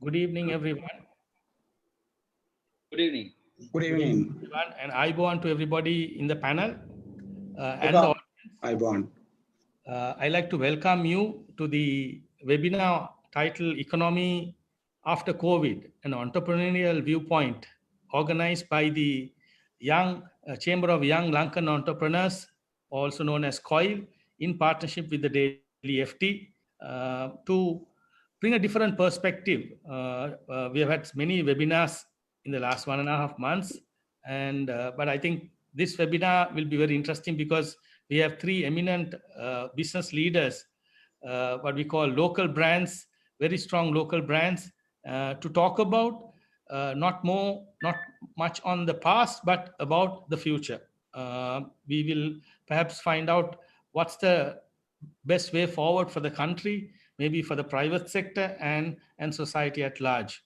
Good evening, everyone. Good evening. Good evening. Everyone, and I go on to everybody in the panel and the audience. Ibon. I'd like to welcome you to the webinar titled Economy After COVID, an Entrepreneurial Viewpoint, organized by the Young Chamber of Young Lankan Entrepreneurs, also known as COIL, in partnership with the Daily FT, to bring a different perspective. We have had many webinars in the last 1.5 months, and but I think this webinar will be very interesting because we have three eminent business leaders, what we call local brands, very strong local brands, to talk about not much on the past, but about the future. We will perhaps find out what's the best way forward for the country, maybe for the private sector and society at large.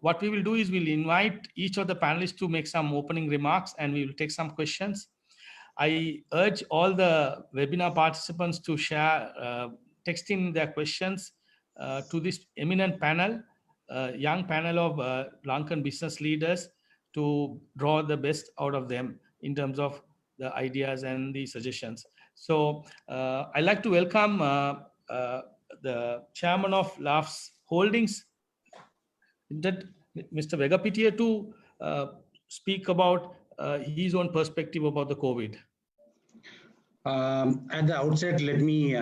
What we will do is we'll invite each of the panelists to make some opening remarks, and we will take some questions. I urge all the webinar participants to share, texting their questions to this eminent panel, young panel of Lankan business leaders, to draw the best out of them in terms of the ideas and the suggestions. So I'd like to welcome the chairman of LAFS Holdings, Mr. Vegapitia, to speak about his own perspective about the COVID. At the outset, let me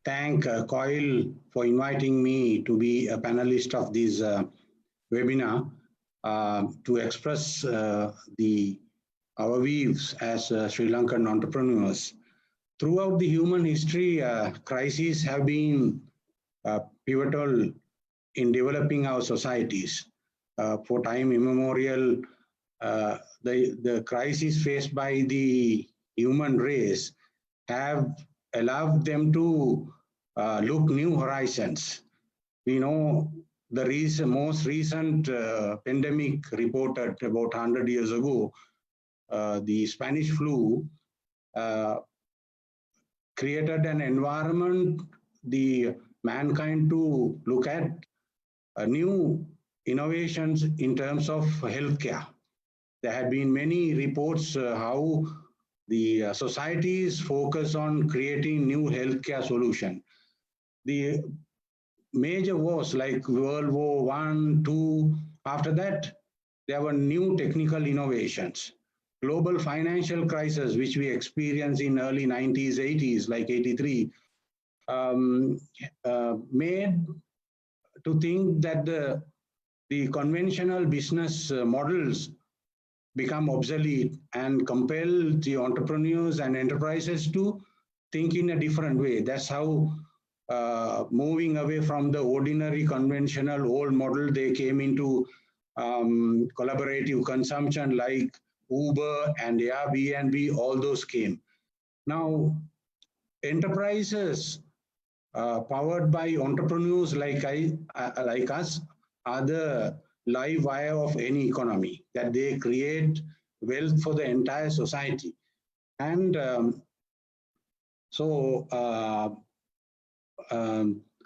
thank COIL for inviting me to be a panelist of this webinar to express our views as Sri Lankan entrepreneurs. Throughout the human history, crises have been pivotal in developing our societies. For time immemorial, the crises faced by the human race have allowed them to look new horizons. We know the most recent pandemic reported about 100 years ago, the Spanish flu, created an environment, the mankind to look at new innovations in terms of healthcare. There have been many reports how the societies focus on creating new healthcare solution. The major wars like World War I, II, after that, there were new technical innovations. Global financial crisis, which we experienced in early 90s, 80s, like 83, made to think that the conventional business models become obsolete and compel the entrepreneurs and enterprises to think in a different way. That's how moving away from the ordinary conventional old model, they came into collaborative consumption like Uber and Airbnb, all those came. Now, enterprises powered by entrepreneurs like us are the live wire of any economy, that they create wealth for the entire society. And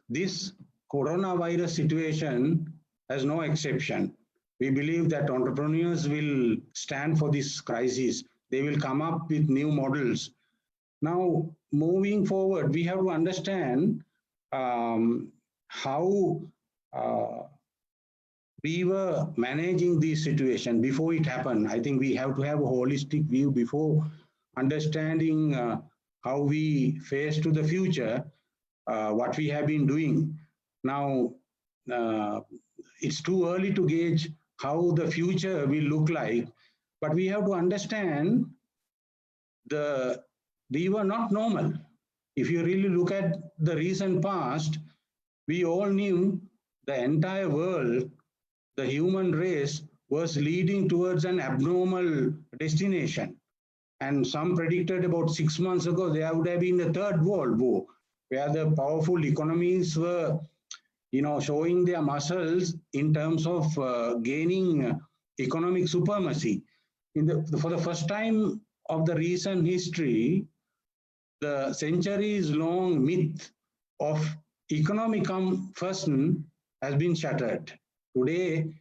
this coronavirus situation has no exception. We believe that entrepreneurs will stand for this crisis. They will come up with new models. Now, moving forward, we have to understand how we were managing this situation before it happened. I think we have to have a holistic view before understanding how we face to the future, what we have been doing. Now, it's too early to gauge how the future will look like, but we have to understand we were not normal. If you really look at the recent past, we all knew the entire world, the human race, was leading towards an abnormal destination. And some predicted about 6 months ago, there would have been a third world war, where the powerful economies were showing their muscles in terms of gaining economic supremacy. For the first time of the recent history, the centuries-long myth of economic come first has been shattered. Today,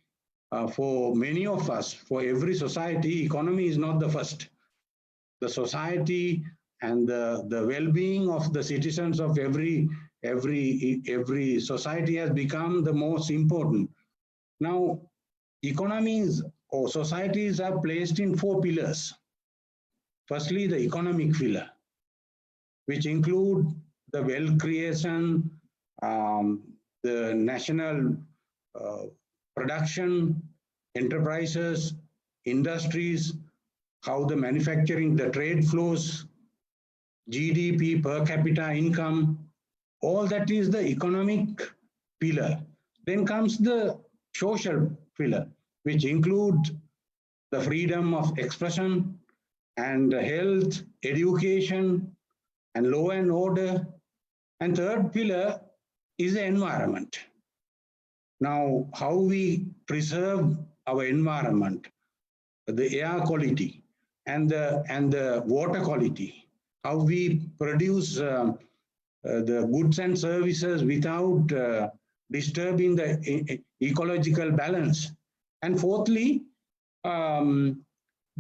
for many of us, for every society, economy is not the first. The society and the well-being of the citizens of every society has become the most important. Now, economies or societies are placed in 4 pillars. Firstly, the economic pillar, which include the wealth creation, the national production, enterprises, industries, how the manufacturing, the trade flows, GDP, per capita income, all that is the economic pillar. Then comes the social pillar, which includes the freedom of expression and health, education, and law and order. And third pillar is the environment. Now, how we preserve our environment, the air quality and the water quality, how we produce the goods and services without disturbing the ecological balance. And fourthly, the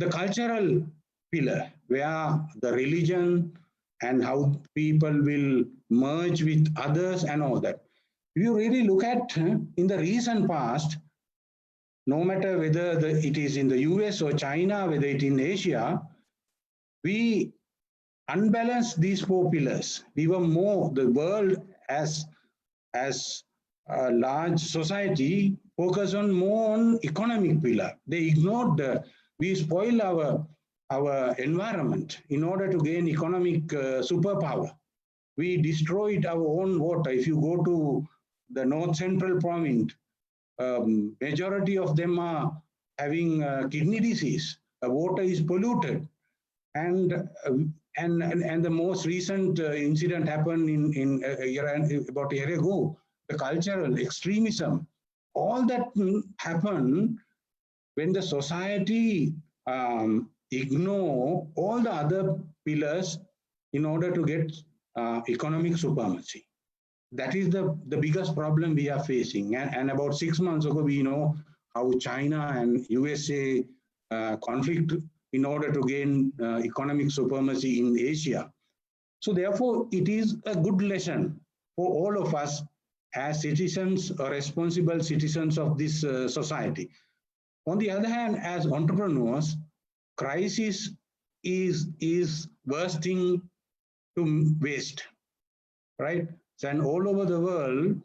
cultural pillar, where the religion and how people will merge with others and all that. If you really look at in the recent past, no matter whether it is in the US or China, whether it is in Asia, we unbalanced these 4 pillars. We were more, the world as a large society focused on more on economic pillar. They ignored, we spoiled our environment in order to gain economic superpower. We destroyed our own water. If you go to the North Central province, majority of them are having kidney disease. Water is polluted, and the most recent incident happened in about a year ago. The cultural extremism, all that happened when the society ignore all the other pillars in order to get economic supremacy. That is the biggest problem we are facing. And about 6 months ago, we know how China and USA conflict in order to gain economic supremacy in Asia. So therefore, it is a good lesson for all of us as citizens or responsible citizens of this society. On the other hand, as entrepreneurs, crisis is bursting to waste, right? And all over the world,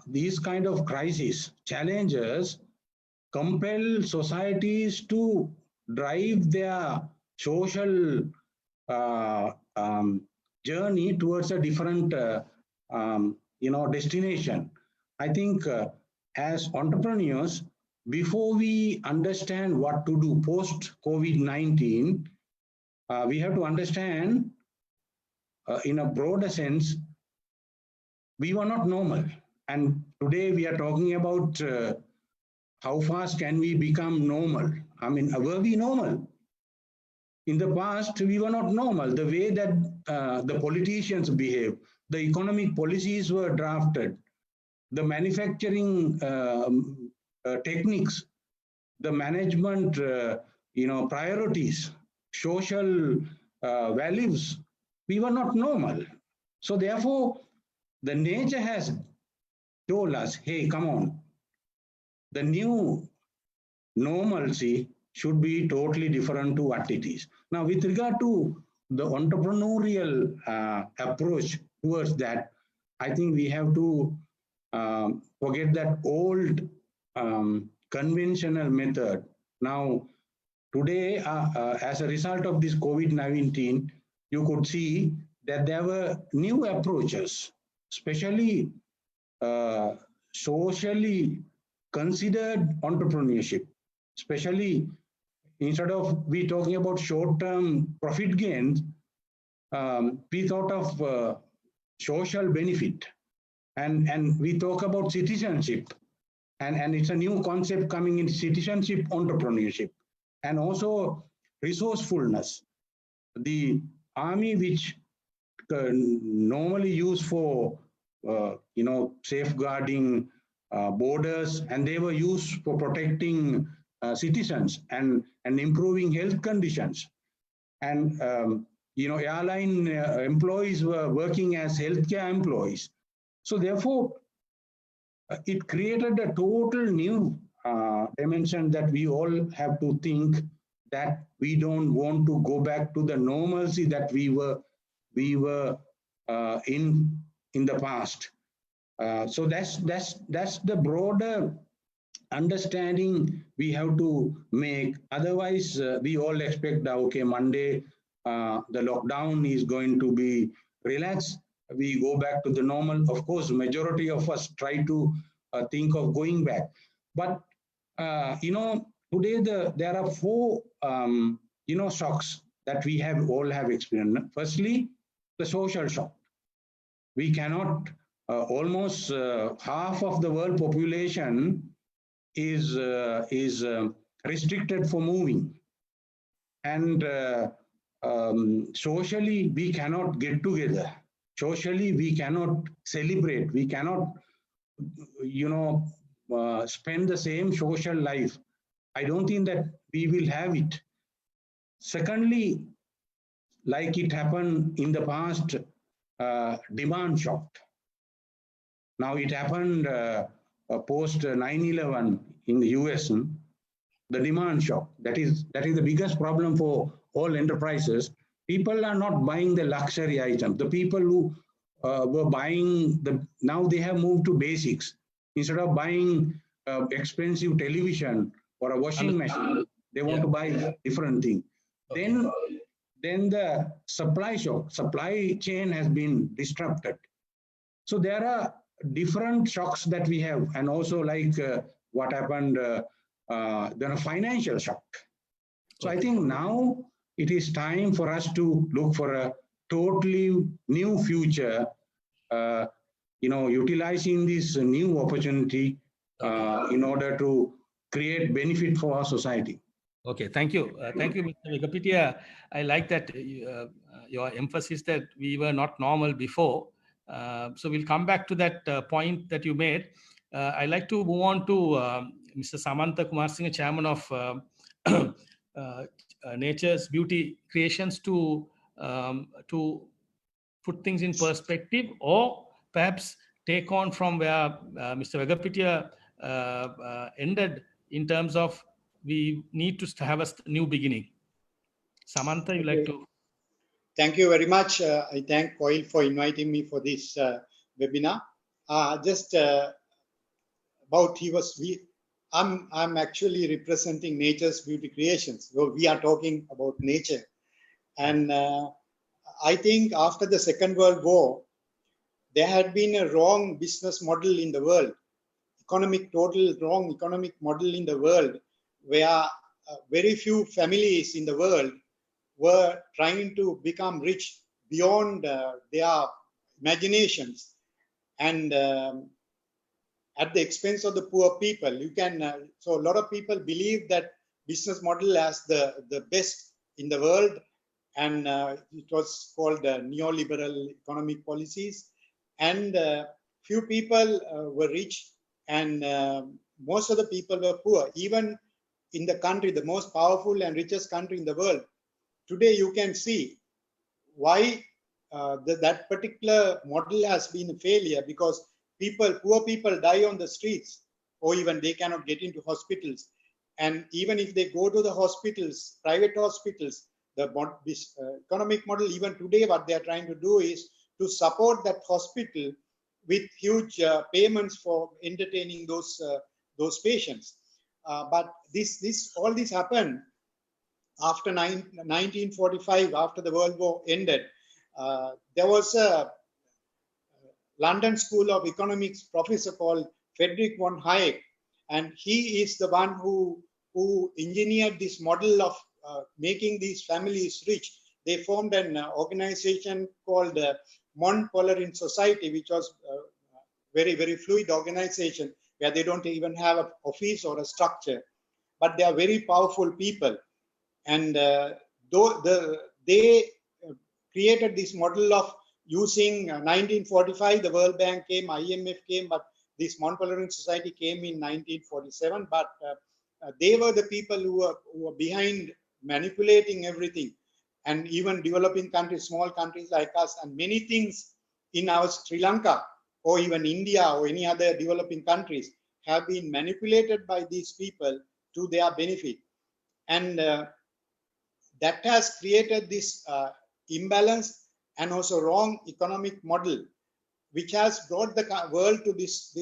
these kind of crises, challenges, compel societies to drive their social journey towards a different, destination. I think as entrepreneurs, before we understand what to do post-COVID-19, we have to understand in a broader sense, we were not normal. And today we are talking about how fast can we become normal? I mean, were we normal? In the past, we were not normal. The way that the politicians behave, the economic policies were drafted, the manufacturing techniques, the management, priorities, social values, we were not normal. So therefore, the nature has told us, hey, come on, the new normalcy should be totally different to what it is. Now, with regard to the entrepreneurial approach towards that, I think we have to forget that old conventional method. Now, today, as a result of this COVID-19, you could see that there were new approaches, especially socially considered entrepreneurship, especially instead of we talking about short-term profit gains, we thought of social benefit, and we talk about citizenship, and it's a new concept coming in, citizenship entrepreneurship, and also resourcefulness. The army, which normally used for safeguarding borders, and they were used for protecting citizens and improving health conditions. And airline employees were working as healthcare employees. So therefore, it created a total new dimension that we all have to think that we don't want to go back to the normalcy that we were in the past. So that's the broader understanding we have to make. Otherwise, we all expect that, okay, Monday, the lockdown is going to be relaxed. We go back to the normal. Of course, majority of us try to think of going back. But, today there are four, shocks that we all have experienced. Firstly, the social shock. We cannot, almost half of the world population is restricted for moving, and socially we cannot get together. Socially we cannot celebrate. We cannot, spend the same social life. I don't think that we will have it. Secondly, like it happened in the past, demand shock. Now it happened post 9/11 in the US, the demand shock. That is the biggest problem for all enterprises. People are not buying the luxury items. The people who were buying now they have moved to basics. Instead of buying expensive television or a washing machine, they want to buy different thing. Okay. Then the supply shock. Supply chain has been disrupted. So there are different shocks that we have, and also like what happened, then a financial shock. So I think now it is time for us to look for a totally new future, utilizing this new opportunity in order to create benefit for our society. Okay, thank you. Thank you, Mr. Vegapitia. I like that your emphasis that we were not normal before. So we'll come back to that point that you made. I'd like to move on to Mr. Samantha Kumarsinghe, Chairman of Nature's Beauty Creations, to put things in perspective, or perhaps take on from where Mr. Vegapitia ended, in terms of we need to have a new beginning. Samantha, you'd like to? Thank you very much. I thank COIL for inviting me for this webinar. I'm actually representing Nature's Beauty Creations. So we are talking about nature. And I think after the Second World War, there had been a wrong business model in the world, wrong economic model in the world, where very few families in the world were trying to become rich beyond their imaginations, and at the expense of the poor people. So a lot of people believe that business model as the best in the world, and it was called neoliberal economic policies, and few people were rich, and most of the people were poor. Even in the country, the most powerful and richest country in the world, today you can see why that particular model has been a failure, because poor people die on the streets, or even they cannot get into hospitals. And even if they go to the hospitals, private hospitals, this economic model, even today, what they are trying to do is to support that hospital with huge payments for entertaining those patients. But all this happened after 1945, after the World War ended. There was a London School of Economics professor called Friedrich von Hayek, and he is the one who engineered this model of making these families rich. They formed an organization called Mont Pelerin Society, which was a very, very fluid organization, where they don't even have an office or a structure, but they are very powerful people. And they created this model of using 1945, the World Bank came, IMF came, but this non-tolerant society came in 1947. But they were the people who were behind manipulating everything, and even developing countries, small countries like us, and many things in our Sri Lanka or even India or any other developing countries have been manipulated by these people to their benefit. And that has created this imbalance and also wrong economic model, which has brought the world to this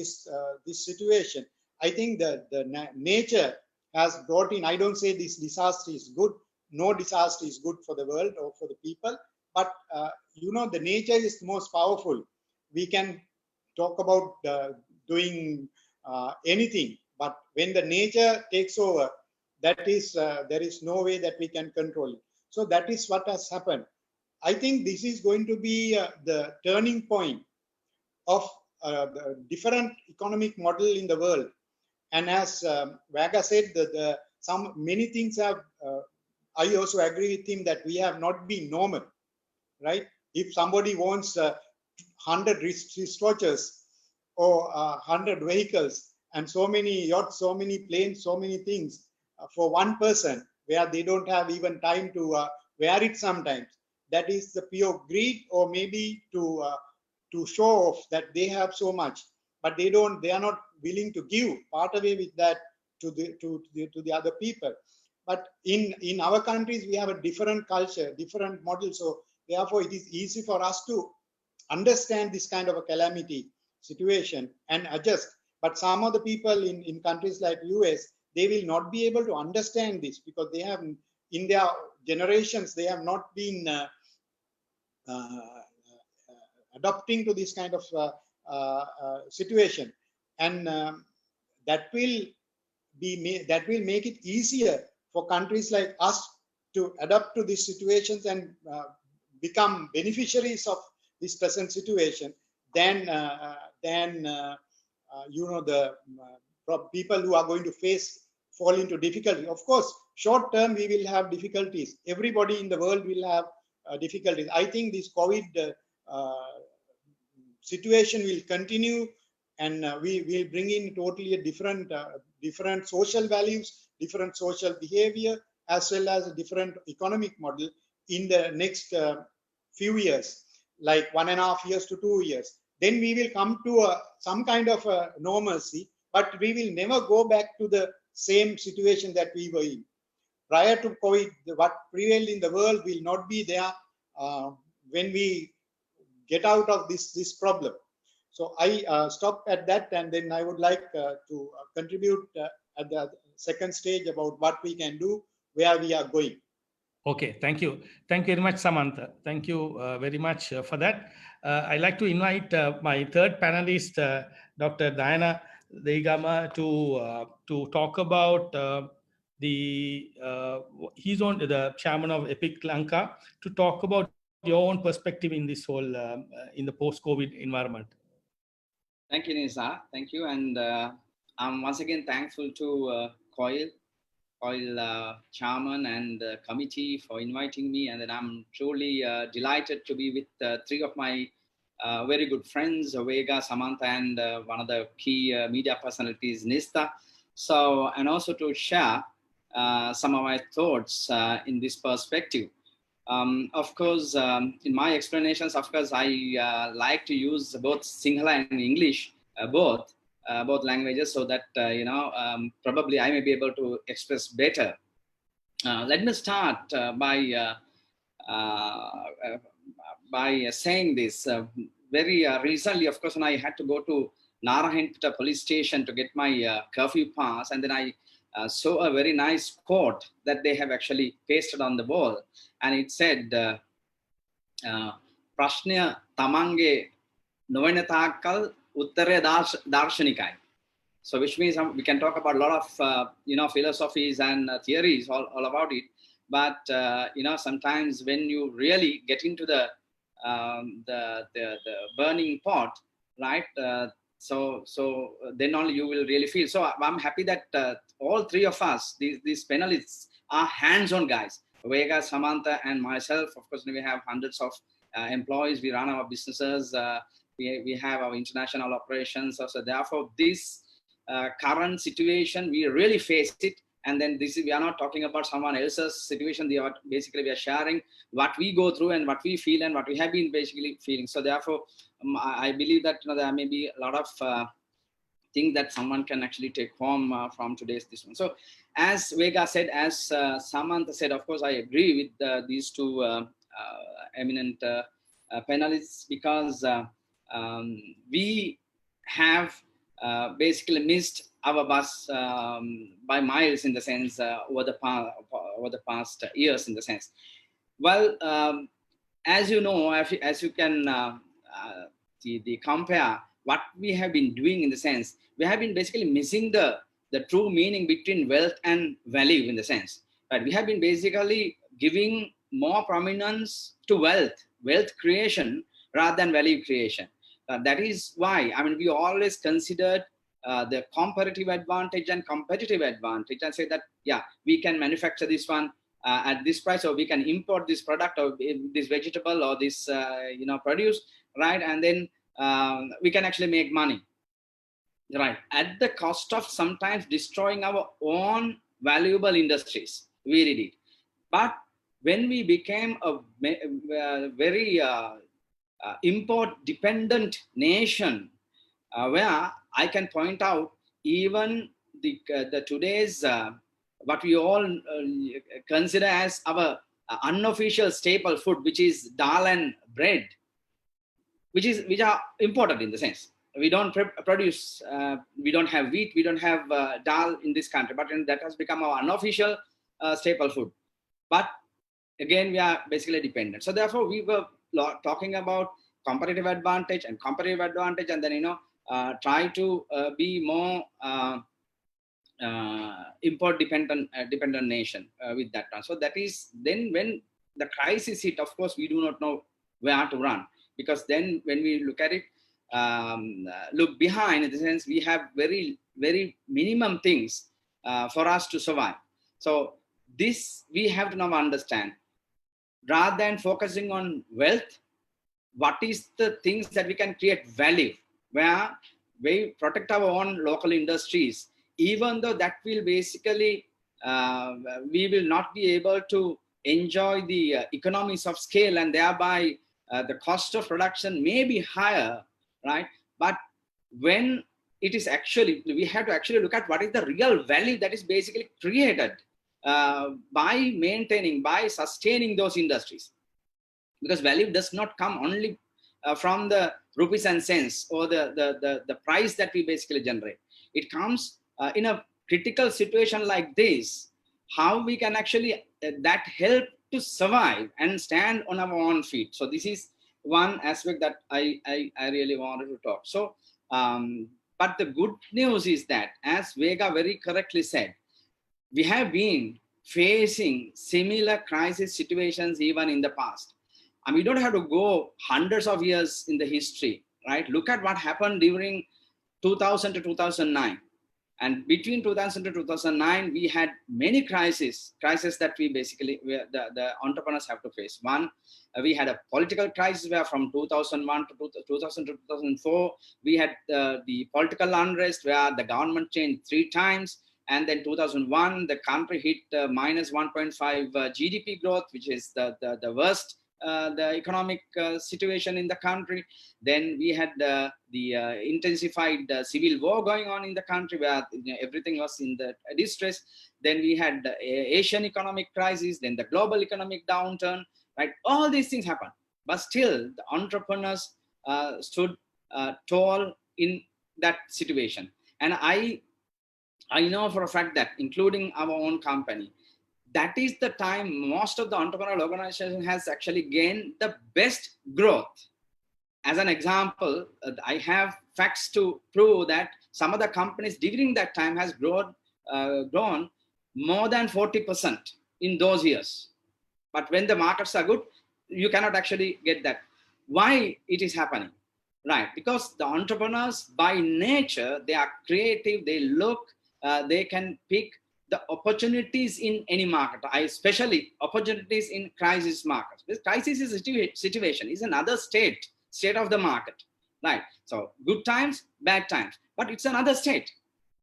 situation. I think that the nature has brought in, I don't say this disaster is good, no disaster is good for the world or for the people, but the nature is the most powerful. We can talk about doing anything, but when the nature takes over, that is there is no way that we can control it. So that is what has happened. I think this is going to be the turning point of the different economic model in the world. And as Vaga said, that many things have. I also agree with him that we have not been normal, right? If somebody wants 100 wristwatches or 100 vehicles and so many yachts, so many planes, so many things for one person, where they don't have even time to wear it sometimes, that is the pure greed, or maybe to show off that they have so much, but they are not willing to give part away with that to the other people. But in our countries, we have a different culture, different model. So therefore, it is easy for us to understand this kind of a calamity situation and adjust. But some of the people in countries like US, they will not be able to understand this, because they have, in their generations, they have not been adapting to this kind of situation, and that will make it easier for countries like us to adapt to these situations and become beneficiaries of this present situation than the people who are going to fall into difficulty. Of course, short term we will have difficulties. Everybody in the world will have difficulties. I think this COVID situation will continue, and we will bring in totally a different social values, different social behavior, as well as a different economic model in the next few years, like 1.5 years to 2 years. Then we will come to some kind of normalcy, but we will never go back to the same situation that we were in. Prior to COVID, what prevailed in the world will not be there when we get out of this problem. So I stop at that, and then I would like to contribute at the second stage about what we can do, where we are going. Okay, thank you. Thank you very much, Samantha. Thank you very much for that. I'd like to invite my third panelist, Dr. Diana Deigama, to talk about he's on the chairman of EPIC Lanka, to talk about your own perspective in this whole, in the post-COVID environment. Thank you, Nisa. Thank you. And I'm once again thankful to COIL chairman and committee for inviting me. And then I'm truly delighted to be with three of my very good friends, Vega, Samantha, and one of the key media personalities, Nista. So, and also to share some of my thoughts in this perspective. Of course, in my explanations, of course, I like to use both Sinhala and English, both languages, so that probably I may be able to express better. Let me start by saying this. Very recently, of course, when I had to go to Narayanpeta police station to get my curfew pass, and then I saw a very nice quote that they have actually pasted on the wall, and it said, "Prashnya tamange novena taakal uttare darshanikai." So, which means we can talk about a lot of philosophies and theories all about it, but sometimes when you really get into the burning pot, right? So then only you will really feel. So I'm happy that all three of us, these panelists, are hands-on guys. Vega, Samantha, and myself. Of course, we have hundreds of employees, we run our businesses, we have our international operations. So therefore, this current situation, we really face it. And then we are not talking about someone else's situation. We are sharing what we go through and what we feel and what we have been basically feeling. So therefore, I believe that there may be a lot of things that someone can actually take home from today's this one. So as Vega said, as Samantha said, of course, I agree with these two eminent panelists, because we have basically missed our bus by miles, in the sense, over the past years, in the sense. Well, as you know, as you can the compare what we have been doing, in the sense, we have been basically missing the true meaning between wealth and value, in the sense. But we have been basically giving more prominence to wealth creation rather than value creation. That is why, I mean, we always considered the comparative advantage and competitive advantage, and say that, yeah, we can manufacture this one at this price, or we can import this product, or this vegetable, or this produce, right? And then we can actually make money, right, at the cost of sometimes destroying our own valuable industries. We did it. But when we became a very import-dependent nation, where I can point out even the today's what we all consider as our unofficial staple food, which is dal and bread, which are imported, in the sense. We don't produce, we don't have wheat, we don't have dal in this country, but that has become our unofficial staple food. But again, we are basically dependent. So therefore, we were talking about competitive advantage, and then try to be more import dependent nation with that one. So that is then when the crisis hit. Of course, we do not know where to run, because then when we look at it, look behind, in the sense, we have very, very minimum things for us to survive. So this we have to now understand. Rather than focusing on wealth, what is the things that we can create value, where we protect our own local industries, even though that will basically, we will not be able to enjoy the economies of scale, and thereby the cost of production may be higher, right? But when it is actually, we have to actually look at what is the real value that is basically created by maintaining, by sustaining those industries. Because value does not come only from the rupees and cents, or the price that we basically generate. It comes in a critical situation like this, how we can actually that help to survive and stand on our own feet. So this is one aspect that I really wanted to talk. So, but the good news is that, as Vega very correctly said, we have been facing similar crisis situations even in the past. And we don't have to go hundreds of years in the history, right? Look at what happened during 2000 to 2009. And between 2000 to 2009, we had many crises that we basically, the entrepreneurs have to face. One, we had a political crisis where from 2001 to 2000 to 2004, we had the political unrest where the government changed 3 times. And then 2001, the country hit minus 1.5 GDP growth, which is the worst the economic situation in the country. Then we had the intensified civil war going on in the country, where everything was in the distress. Then we had the Asian economic crisis, then the global economic downturn, right? All these things happened, but still the entrepreneurs stood tall in that situation. And I know for a fact that, including our own company, that is the time most of the entrepreneurial organization has actually gained the best growth. As an example, I have facts to prove that some of the companies during that time has grown more than 40% in those years. But when the markets are good, you cannot actually get that. Why it is happening? Right, because the entrepreneurs by nature, they are creative, they look, they can pick the opportunities in any market, especially opportunities in crisis markets. This crisis is a situation, is another state of the market, right? So good times, bad times, but it's another state.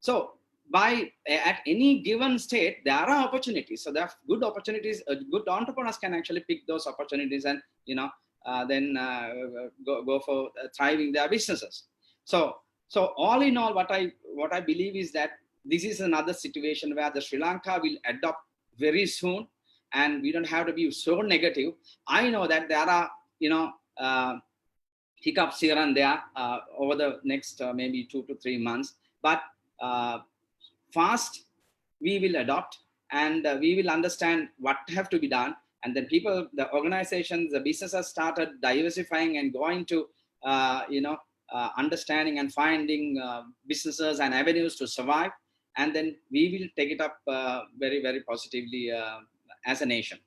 So at any given state, there are opportunities. So there are good opportunities. Good entrepreneurs can actually pick those opportunities and then go for thriving their businesses. So all in all, what I believe is that this is another situation where the Sri Lanka will adopt very soon, and we don't have to be so negative. I know that there are hiccups here and there over the next maybe 2 to 3 months, but fast we will adopt, and we will understand what have to be done, and then people, the organizations, the businesses started diversifying and going to understanding and finding businesses and avenues to survive, and then we will take it up very, very positively as a nation.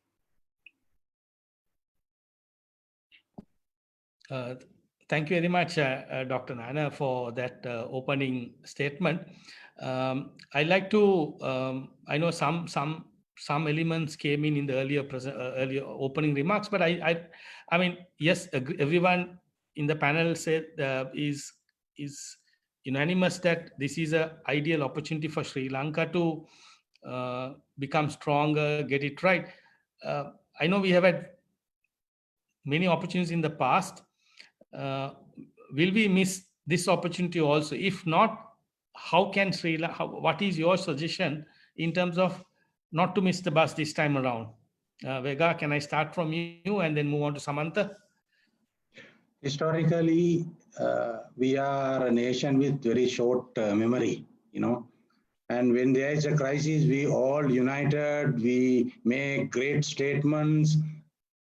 Thank you very much, Dr. Nana, for that opening statement. I like to, I know some elements came in the earlier opening remarks, but I mean, yes, everyone in the panel said is unanimous that this is an ideal opportunity for Sri Lanka to become stronger, get it right. I know we have had many opportunities in the past. Will we miss this opportunity also? If not, how can Sri Lanka, what is your suggestion in terms of not to miss the bus this time around? Vega, can I start from you and then move on to Samantha? Historically, we are a nation with very short memory, and when there is a crisis, we all united, we make great statements,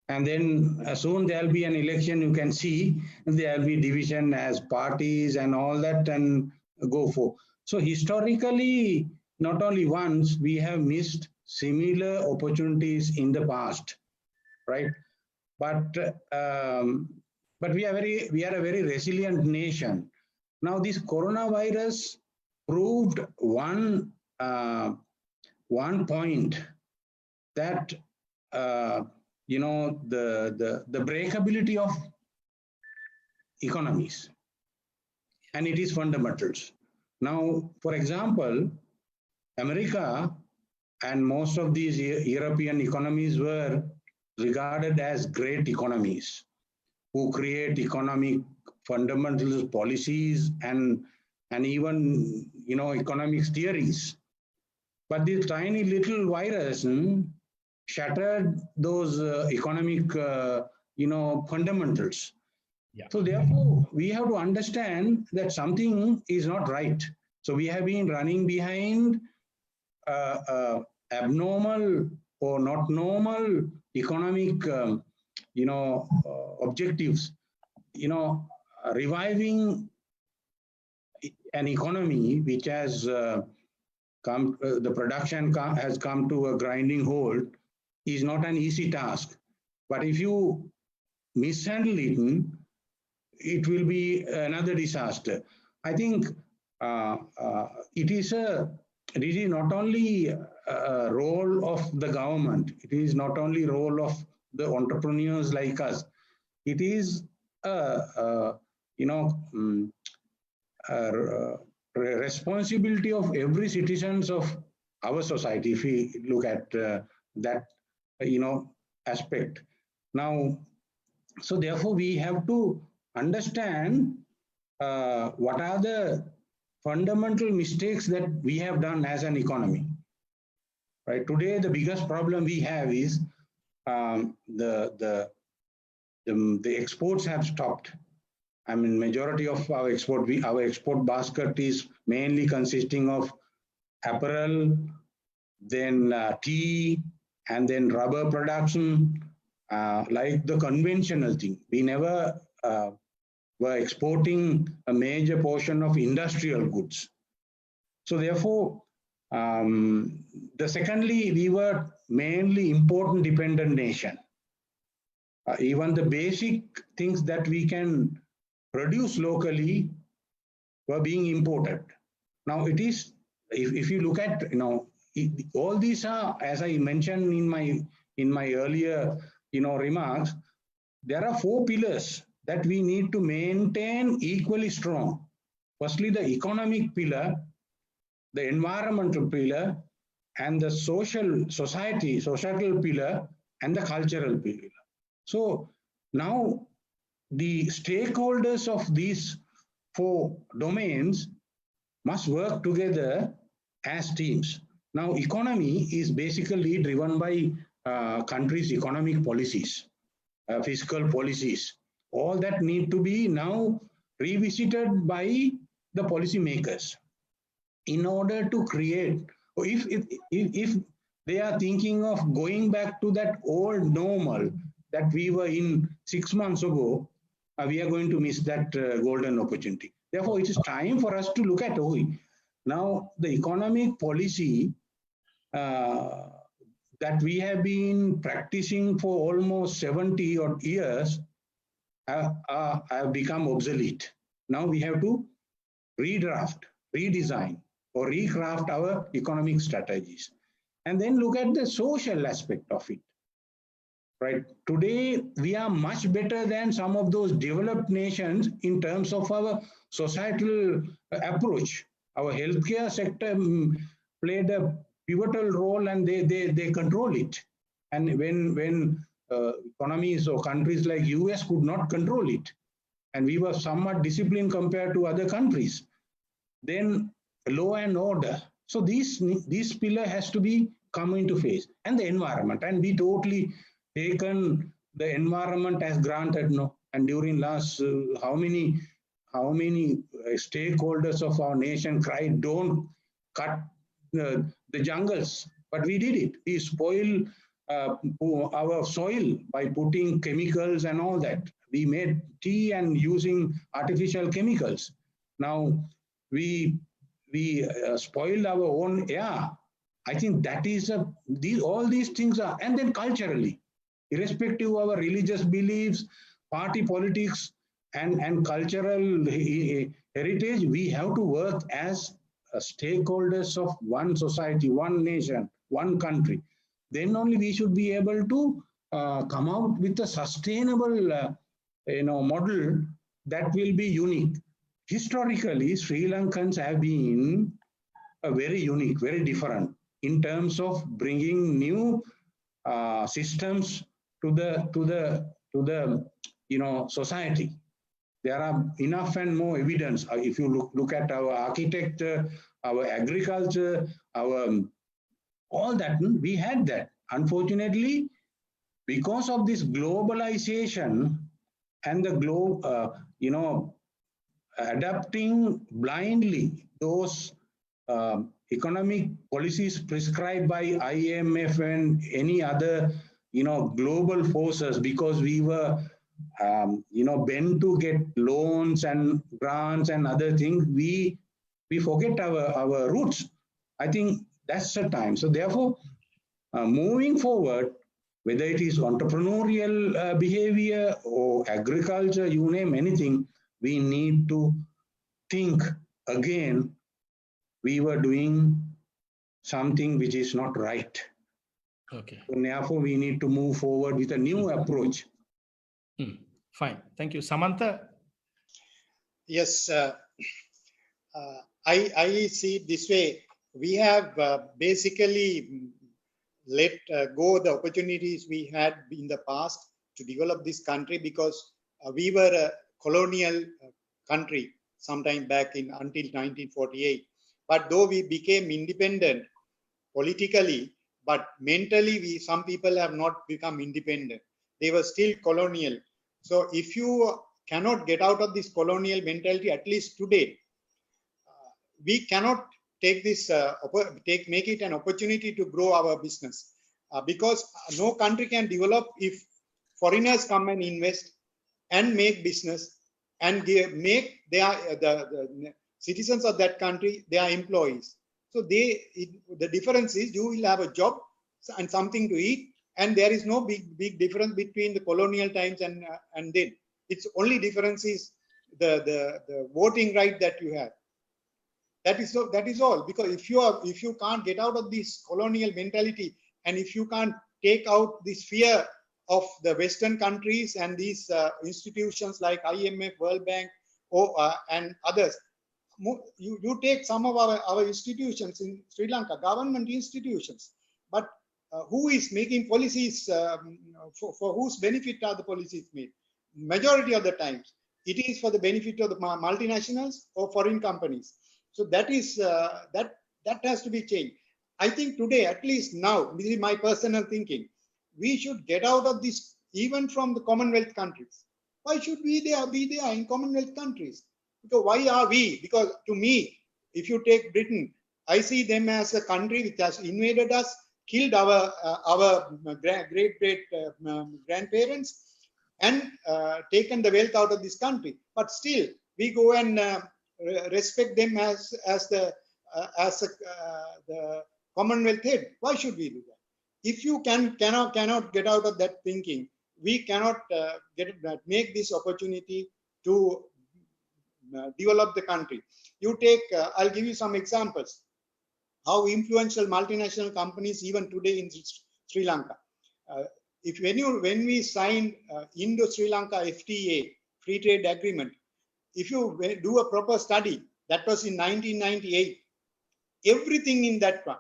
and then soon there'll be an election. You can see there'll be division as parties and all that, and go for. So historically, not only once, we have missed similar opportunities in the past, right? But we are a very resilient nation. Now this coronavirus proved one point that the breakability of economies, and it is fundamentals. Now, for example, America and most of these European economies were regarded as great economies who create economic fundamentals, policies, and even economics theories. But this tiny little virus shattered those economic fundamentals. Yeah. So therefore, we have to understand that something is not right. So we have been running behind abnormal or not normal economic objectives. Reviving an economy which has come, the production has come to a grinding halt, is not an easy task. But if you mishandle it, it will be another disaster. I think it is not only a role of the government, it is not only role of the entrepreneurs like us. It is a responsibility of every citizens of our society, if we look at that aspect. Now, so therefore we have to understand what are the fundamental mistakes that we have done as an economy. Right today, the biggest problem we have is the exports have stopped. I mean, majority of our export basket is mainly consisting of apparel, then tea, and then rubber production, like the conventional thing. We never were exporting a major portion of industrial goods. So therefore, secondly, we were mainly import dependent nation. Even the basic things that we can produce locally were being imported. Now it is, if you look at, all these are, as I mentioned in my earlier remarks, there are 4 pillars that we need to maintain equally strong. Firstly, the economic pillar, the environmental pillar, and the societal pillar, and the cultural pillar. So now the stakeholders of these 4 domains must work together as teams. Now, economy is basically driven by countries' economic policies, fiscal policies. All that need to be now revisited by the policymakers in order to create. If they are thinking of going back to that old normal that we were in 6 months ago, we are going to miss that golden opportunity. Therefore, it is time for us to look at now the economic policy that we have been practicing for almost 70 odd years have become obsolete. Now we have to redraft, redesign, or recraft our economic strategies. And then look at the social aspect of it. Right. Today, we are much better than some of those developed nations in terms of our societal approach. Our healthcare sector played a pivotal role, and they control it. And when economies or countries like US could not control it, and we were somewhat disciplined compared to other countries, then law and order. So this pillar has to be come into phase, and the environment. And we totally taken the environment as granted, no. And during last how many stakeholders of our nation cried, don't cut the jungles, but we did it. We spoil our soil by putting chemicals and all that. We made tea and using artificial chemicals. Now we spoiled our own air. I think that is all these things are, and then culturally, irrespective of our religious beliefs, party politics, and cultural heritage, we have to work as stakeholders of one society, one nation, one country. Then only we should be able to come out with a sustainable model that will be unique. Historically, Sri Lankans have been very unique, very different in terms of bringing new systems to the society. There are enough and more evidence. If you look at our architecture, our agriculture, all that, we had that. Unfortunately, because of this globalization and the adapting blindly those economic policies prescribed by IMF and any other global forces, because we were bent to get loans and grants and other things, we forget our roots. I think that's the time. So therefore, moving forward, whether it is entrepreneurial behavior or agriculture, you name anything, we need to think again. We were doing something which is not right. Okay. So therefore, we need to move forward with a new approach. Fine. Thank you. Samantha? Yes, I see it this way. We have basically let go the opportunities we had in the past to develop this country, because we were a colonial country sometime back until 1948. But though we became independent politically, but mentally, some people have not become independent. They were still colonial. So if you cannot get out of this colonial mentality, at least today, we cannot take this, make it an opportunity to grow our business, because no country can develop if foreigners come and invest and make business and make the citizens of that country their employees. So the difference is you will have a job and something to eat, and there is no big difference between the colonial times and then. Its only difference is the voting right that you have. That is all. Because if you can't get out of this colonial mentality, and if you can't take out this fear of the Western countries and these institutions like IMF, World Bank, and others, you take some of our institutions in Sri Lanka, government institutions, but who is making policies, for whose benefit are the policies made? Majority of the times, it is for the benefit of the multinationals or foreign companies. So that is that has to be changed. I think today, at least now, this is my personal thinking, we should get out of this, even from the Commonwealth countries. Why should we be there in Commonwealth countries? Because why are we? Because to me, if you take Britain, I see them as a country which has invaded us, killed our great grandparents, and taken the wealth out of this country. But still, we go and respect them as the Commonwealth head. Why should we do that? If you cannot get out of that thinking, we cannot make this opportunity to develop the country. You take, I'll give you some examples, how influential multinational companies even today in Sri Lanka. When we signed Indo-Sri Lanka FTA, Free Trade Agreement, if you do a proper study, that was in 1998, everything in that one,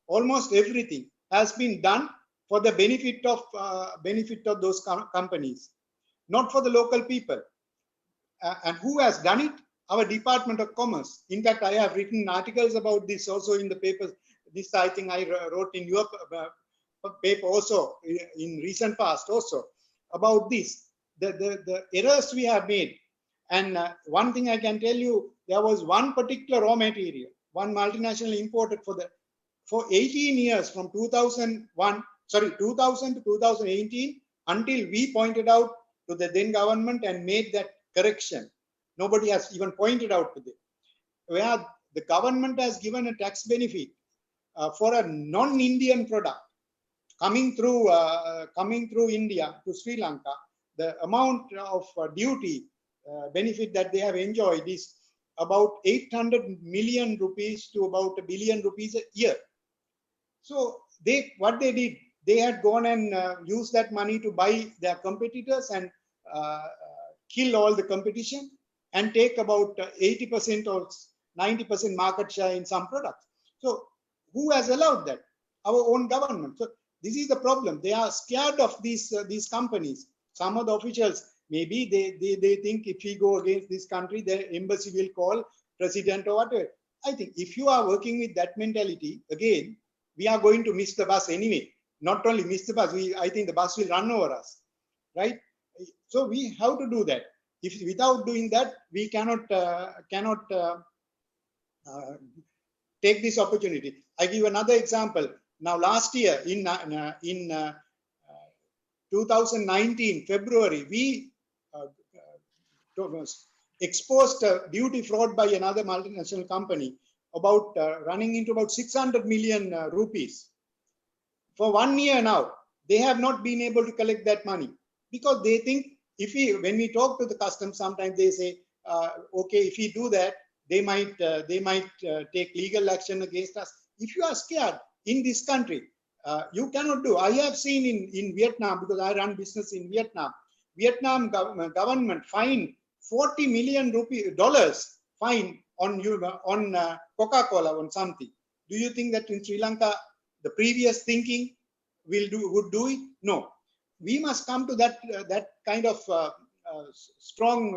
almost everything, has been done for the benefit of those companies, not for the local people. And who has done it? Our Department of Commerce. In fact, I have written articles about this also in the papers. This, I think, I wrote in your paper also in recent past also about this. The errors we have made. And one thing I can tell you, there was one particular raw material, one multinational imported for 18 years, from 2000 to 2018, until we pointed out to the then government and made that correction. Nobody has even pointed out to them. Where the government has given a tax benefit for a non-Indian product coming through India to Sri Lanka, the amount of duty benefit that they have enjoyed is about 800 million rupees to about $1 billion a year. So what they did, they had gone and used that money to buy their competitors and kill all the competition and take about 80% or 90% market share in some products. So who has allowed that? Our own government. So this is the problem. They are scared of these companies. Some of the officials, maybe they think if we go against this country, the embassy will call president or whatever. I think if you are working with that mentality, again, we are going to miss the bus anyway. Not only miss the bus, I think the bus will run over us, right? So we have to do that. If without doing that, we cannot take this opportunity. I give another example. Now, last year in 2019 February, we exposed duty fraud by another multinational company about running into about 600 million rupees. For 1 year now, they have not been able to collect that money because they think when we talk to the customs, sometimes they say, okay, if we do that, they might take legal action against us. If you are scared in this country, you cannot do. I have seen in Vietnam, because I run business in Vietnam. Vietnam government fined $40 million fine on Coca-Cola on something. Do you think that in Sri Lanka the previous thinking would do it? No. We must come to that kind of strong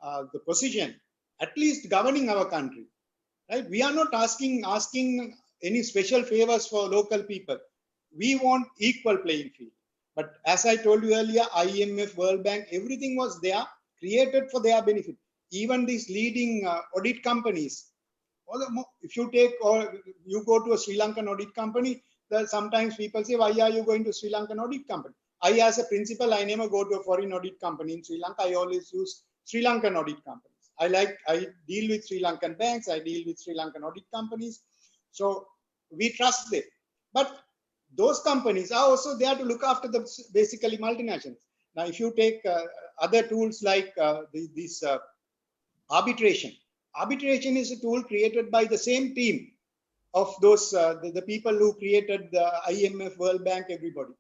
the position, at least governing our country. Right? We are not asking any special favors for local people. We want equal playing field. But as I told you earlier, IMF, World Bank, everything was there, created for their benefit. Even these leading audit companies. If you take or you go to a Sri Lankan audit company, sometimes people say, why are you going to Sri Lankan audit company? I, as a principal, I never go to a foreign audit company in Sri Lanka. I always use Sri Lankan audit companies. I deal with Sri Lankan banks. I deal with Sri Lankan audit companies. So we trust them. But those companies are also there to look after the basically multinationals. Now, if you take other tools like this arbitration, Arbitration is a tool created by the same team of those, the people who created the IMF, World Bank, everybody.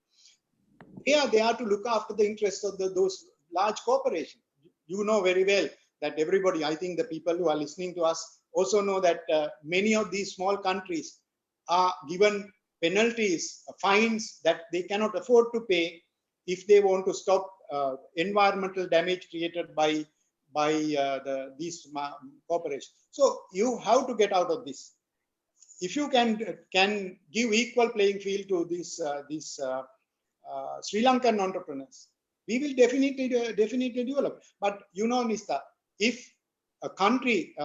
They are there to look after the interests of those large corporations. You know very well that everybody, I think the people who are listening to us also know that many of these small countries are given penalties, fines that they cannot afford to pay if they want to stop environmental damage created by these corporations. So you have to get out of this. If you can give equal playing field to these Sri Lankan entrepreneurs, we will definitely develop. But you know, Nista, if a country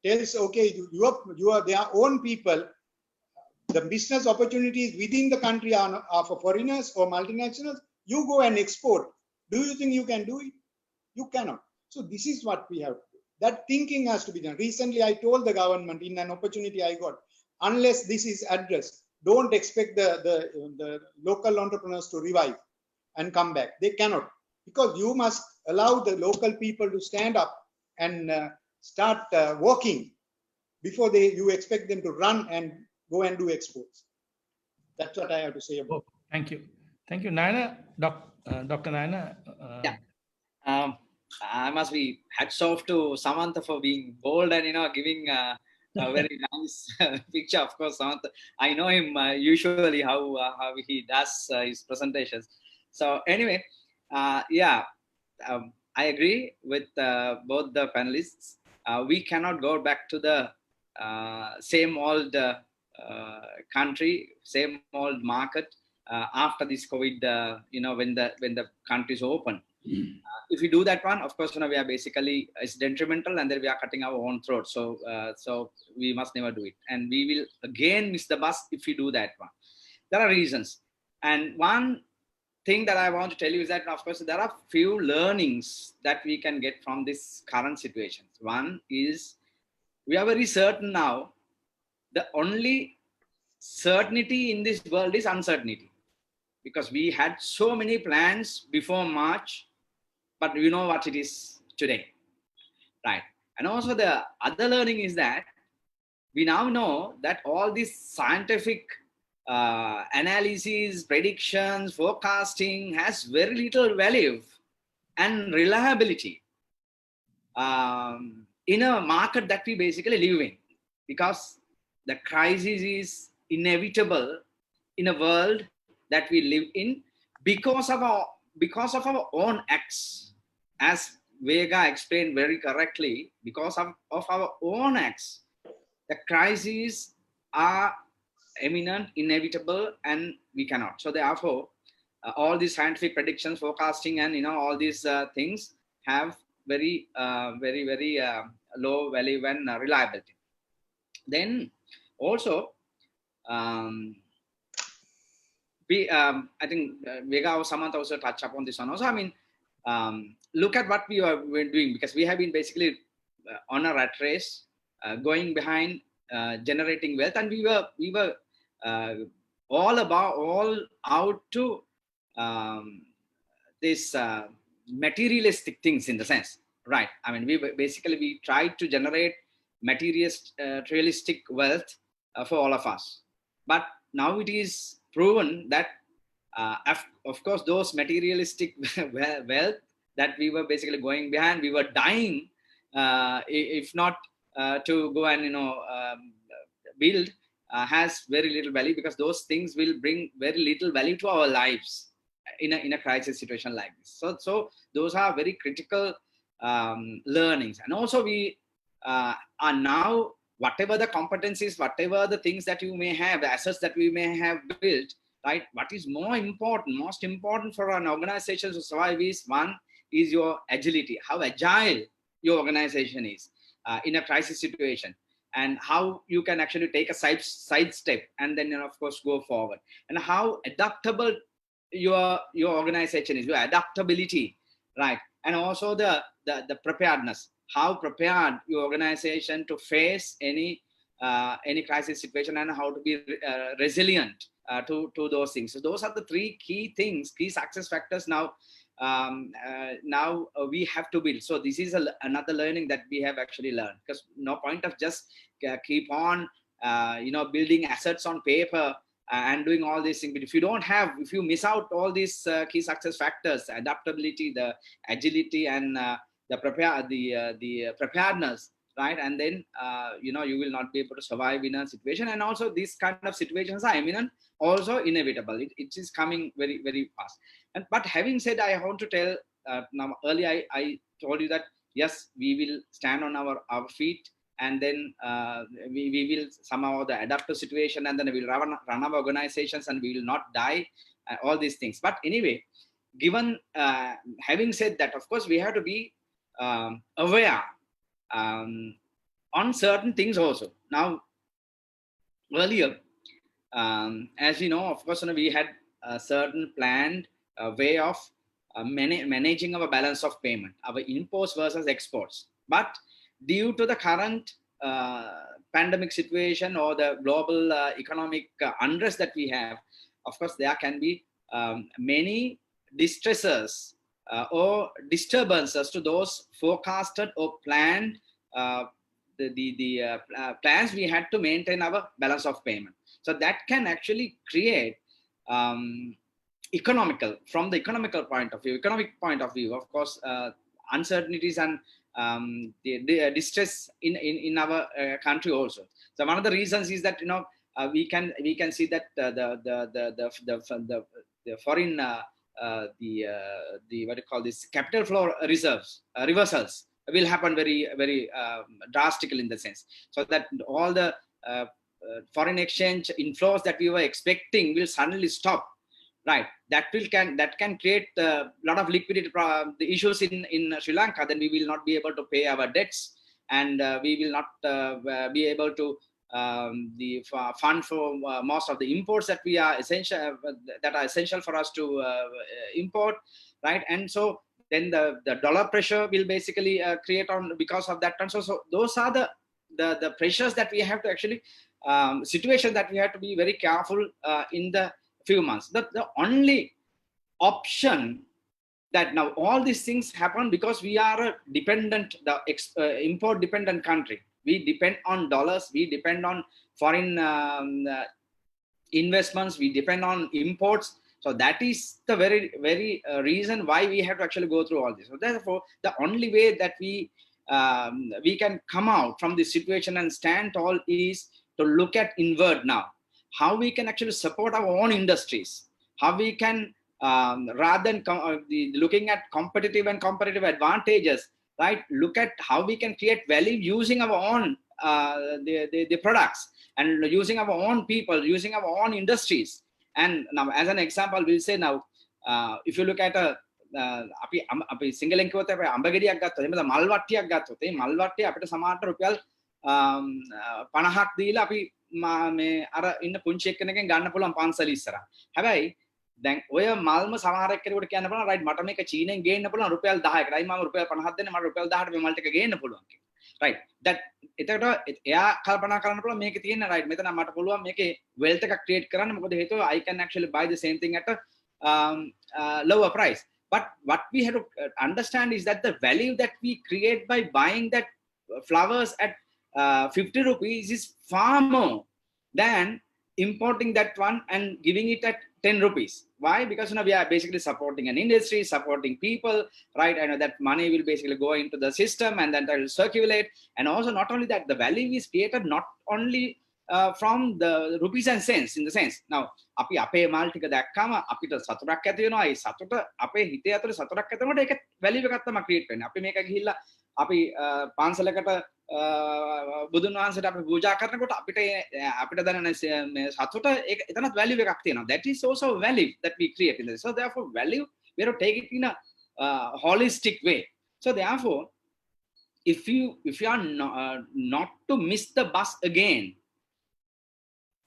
tells, okay, you are their own people, the business opportunities within the country are for foreigners or multinationals, you go and export. Do you think you can do it? You cannot. So this is what we have to do. That thinking has to be done. Recently, I told the government in an opportunity I got, unless this is addressed, don't expect the local entrepreneurs to revive and come back. They cannot, because you must allow the local people to stand up and start working before you expect them to run and go and do exports. That's what I have to say about it. Thank you. Thank you, Naina. Dr. Naina. Yeah. I must be hats off to Samantha for being bold and giving a very nice picture. Of course, Samantha, I know him usually how he does his presentations. So anyway, yeah, I agree with both the panelists. We cannot go back to the same old country, same old market after this COVID. When the countries open. If we do that one, of course, we are basically, it's detrimental, and then we are cutting our own throat. So we must never do it. And we will again miss the bus if we do that one. There are reasons. And one thing that I want to tell you is that, of course, there are few learnings that we can get from this current situation. One is, we are very certain now, the only certainty in this world is uncertainty. Because we had so many plans before March, but you know what it is today, right? And also the other learning is that we now know that all these scientific analyses, predictions, forecasting has very little value and reliability in a market that we basically live in, because the crisis is inevitable in a world that we live in because of our own acts. As Vega explained very correctly, because of our own acts, the crises are imminent, inevitable, and we cannot. So therefore, all these scientific predictions, forecasting, and all these things have very low value and reliability. Then also, I think Vega or Samantha also touched upon this one also. I mean, look at what we are doing, because we have been basically on a rat race, going behind generating wealth, and we were all out to this materialistic things, in the sense, right? I mean, we tried to generate materialistic wealth for all of us, but now it is proven that of course those materialistic wealth that we were basically going behind, we were dying if not to go and build, has very little value, because those things will bring very little value to our lives in a crisis situation like this. So those are very critical learnings. And also we are now, whatever the competencies, whatever the things that you may have, the assets that we may have built, right? What is most important for an organization to survive is, one is your agility, how agile your organization is in a crisis situation, and how you can actually take a side step and then of course go forward, and how adaptable your organization is, your adaptability, right? And also the preparedness, how prepared your organization to face any crisis situation, and how to be resilient to those things. So those are the three key things, key success factors now now we have to build. So this is another learning that we have actually learned, because no point of just keep on building assets on paper and doing all these things. But if you don't have, if you miss out all these key success factors, adaptability, the agility, and the preparedness, right? And then you will not be able to survive in a situation. And also these kind of situations are imminent, also inevitable. It is coming very, very fast. But having said, I want to tell now, earlier I told you that yes, we will stand on our feet, and then we will somehow adapt to situation, and then we will run our organizations, and we will not die, all these things. But anyway, given having said that, of course we have to be aware on certain things also. Now, earlier, as you know, of course, we had a certain planned way of managing our balance of payment, our imports versus exports. But due to the current pandemic situation or the global economic unrest that we have, of course, there can be many distresses or disturbances to those forecasted or planned plans we had to maintain our balance of payment. So that can actually create from the economic point of view, of course, uncertainties and the distress in our country also. So one of the reasons is that we can see that the foreign what do you call this, capital flow reversals will happen very, very drastically, in the sense, so that all the foreign exchange inflows that we were expecting will suddenly stop. Right, that can create a lot of liquidity issues in Sri Lanka. Then we will not be able to pay our debts, and we will not be able to fund for most of the imports that are essential for us to import, right? And so then the dollar pressure will basically create on because of that. And so those are the pressures that we have to actually situation that we have to be very careful in the few months. The only option that now all these things happen because we are a dependent, import dependent country. We depend on dollars, we depend on foreign investments, we depend on imports. So that is the very, very reason why we have to actually go through all this. So therefore, the only way that we can come out from this situation and stand tall is to look at inward now. How we can actually support our own industries, how we can, rather than looking at competitive advantages, right? Look at how we can create value using our own the products, and using our own people, using our own industries. And now, as an example, we'll say now, if you look at අපි සිංගලෙන් කිව්වොත් අපි අඹ ගෙඩියක් ගත්තොත් එහෙම මල් වට්ටියක් ගත්තොත් ඒ මල් වට්ටිය අපිට සමහරට රුපියල් 50ක් දීලා අපි මේ අර ඉන්න පුංචි එක්කෙනකින් ගන්න පුළුවන් පන්සල ඉස්සරහා. හැබැයි දැන් ඔය මල්ම සමහර එක්කෙනෙකුට කියන්න පුළුවන් රයිට් මට මේක චීනෙන් ගේන්න පුළුවන් රුපියල් 10කට. අයි මම රුපියල් 50ක් දෙන්න මට රුපියල් 10කට මේ මල් ටික ගේන්න පුළුවන් කියලා. රයිට්. that එතකොට එයා කල්පනා කරන්න පුළුවන් මේකේ තියෙන රයිට් මෙතන මට පුළුවන් මේකේ wealth එකක් create කරන්න. මොකද හේතුව I can actually buy the same thing at a lower price. But what we have to understand is that the value that we create by buying that flowers at 50 rupees is far more than importing that one and giving it at 10 rupees. Why? Because we are basically supporting an industry, supporting people, right? And that money will basically go into the system, and then that will circulate. And also, not only that, the value is created not only from the rupees and cents, in the sense. Now, අපි අපේ මාල් ටික දැක්කම අපිට සතුටක් ඇති වෙනවා. ඒ සතුට අපේ හිතේ ඇතුලේ සතුටක් ඇති වෙනකොට ඒක වැලියු එකක් තමයි ක්‍රියේට් වෙන්නේ. අපි මේක ගිහිල්ලා අපි පාන්සලකට බුදුන් වහන්සේට අපි පූජා කරනකොට අපිට දැනෙන මේ සතුට ඒක එතනත් වැලියු එකක් තියෙනවා. That is also value that we create in this. So therefore, value we have to take it in a holistic way. So therefore, if you are not to miss the bus again,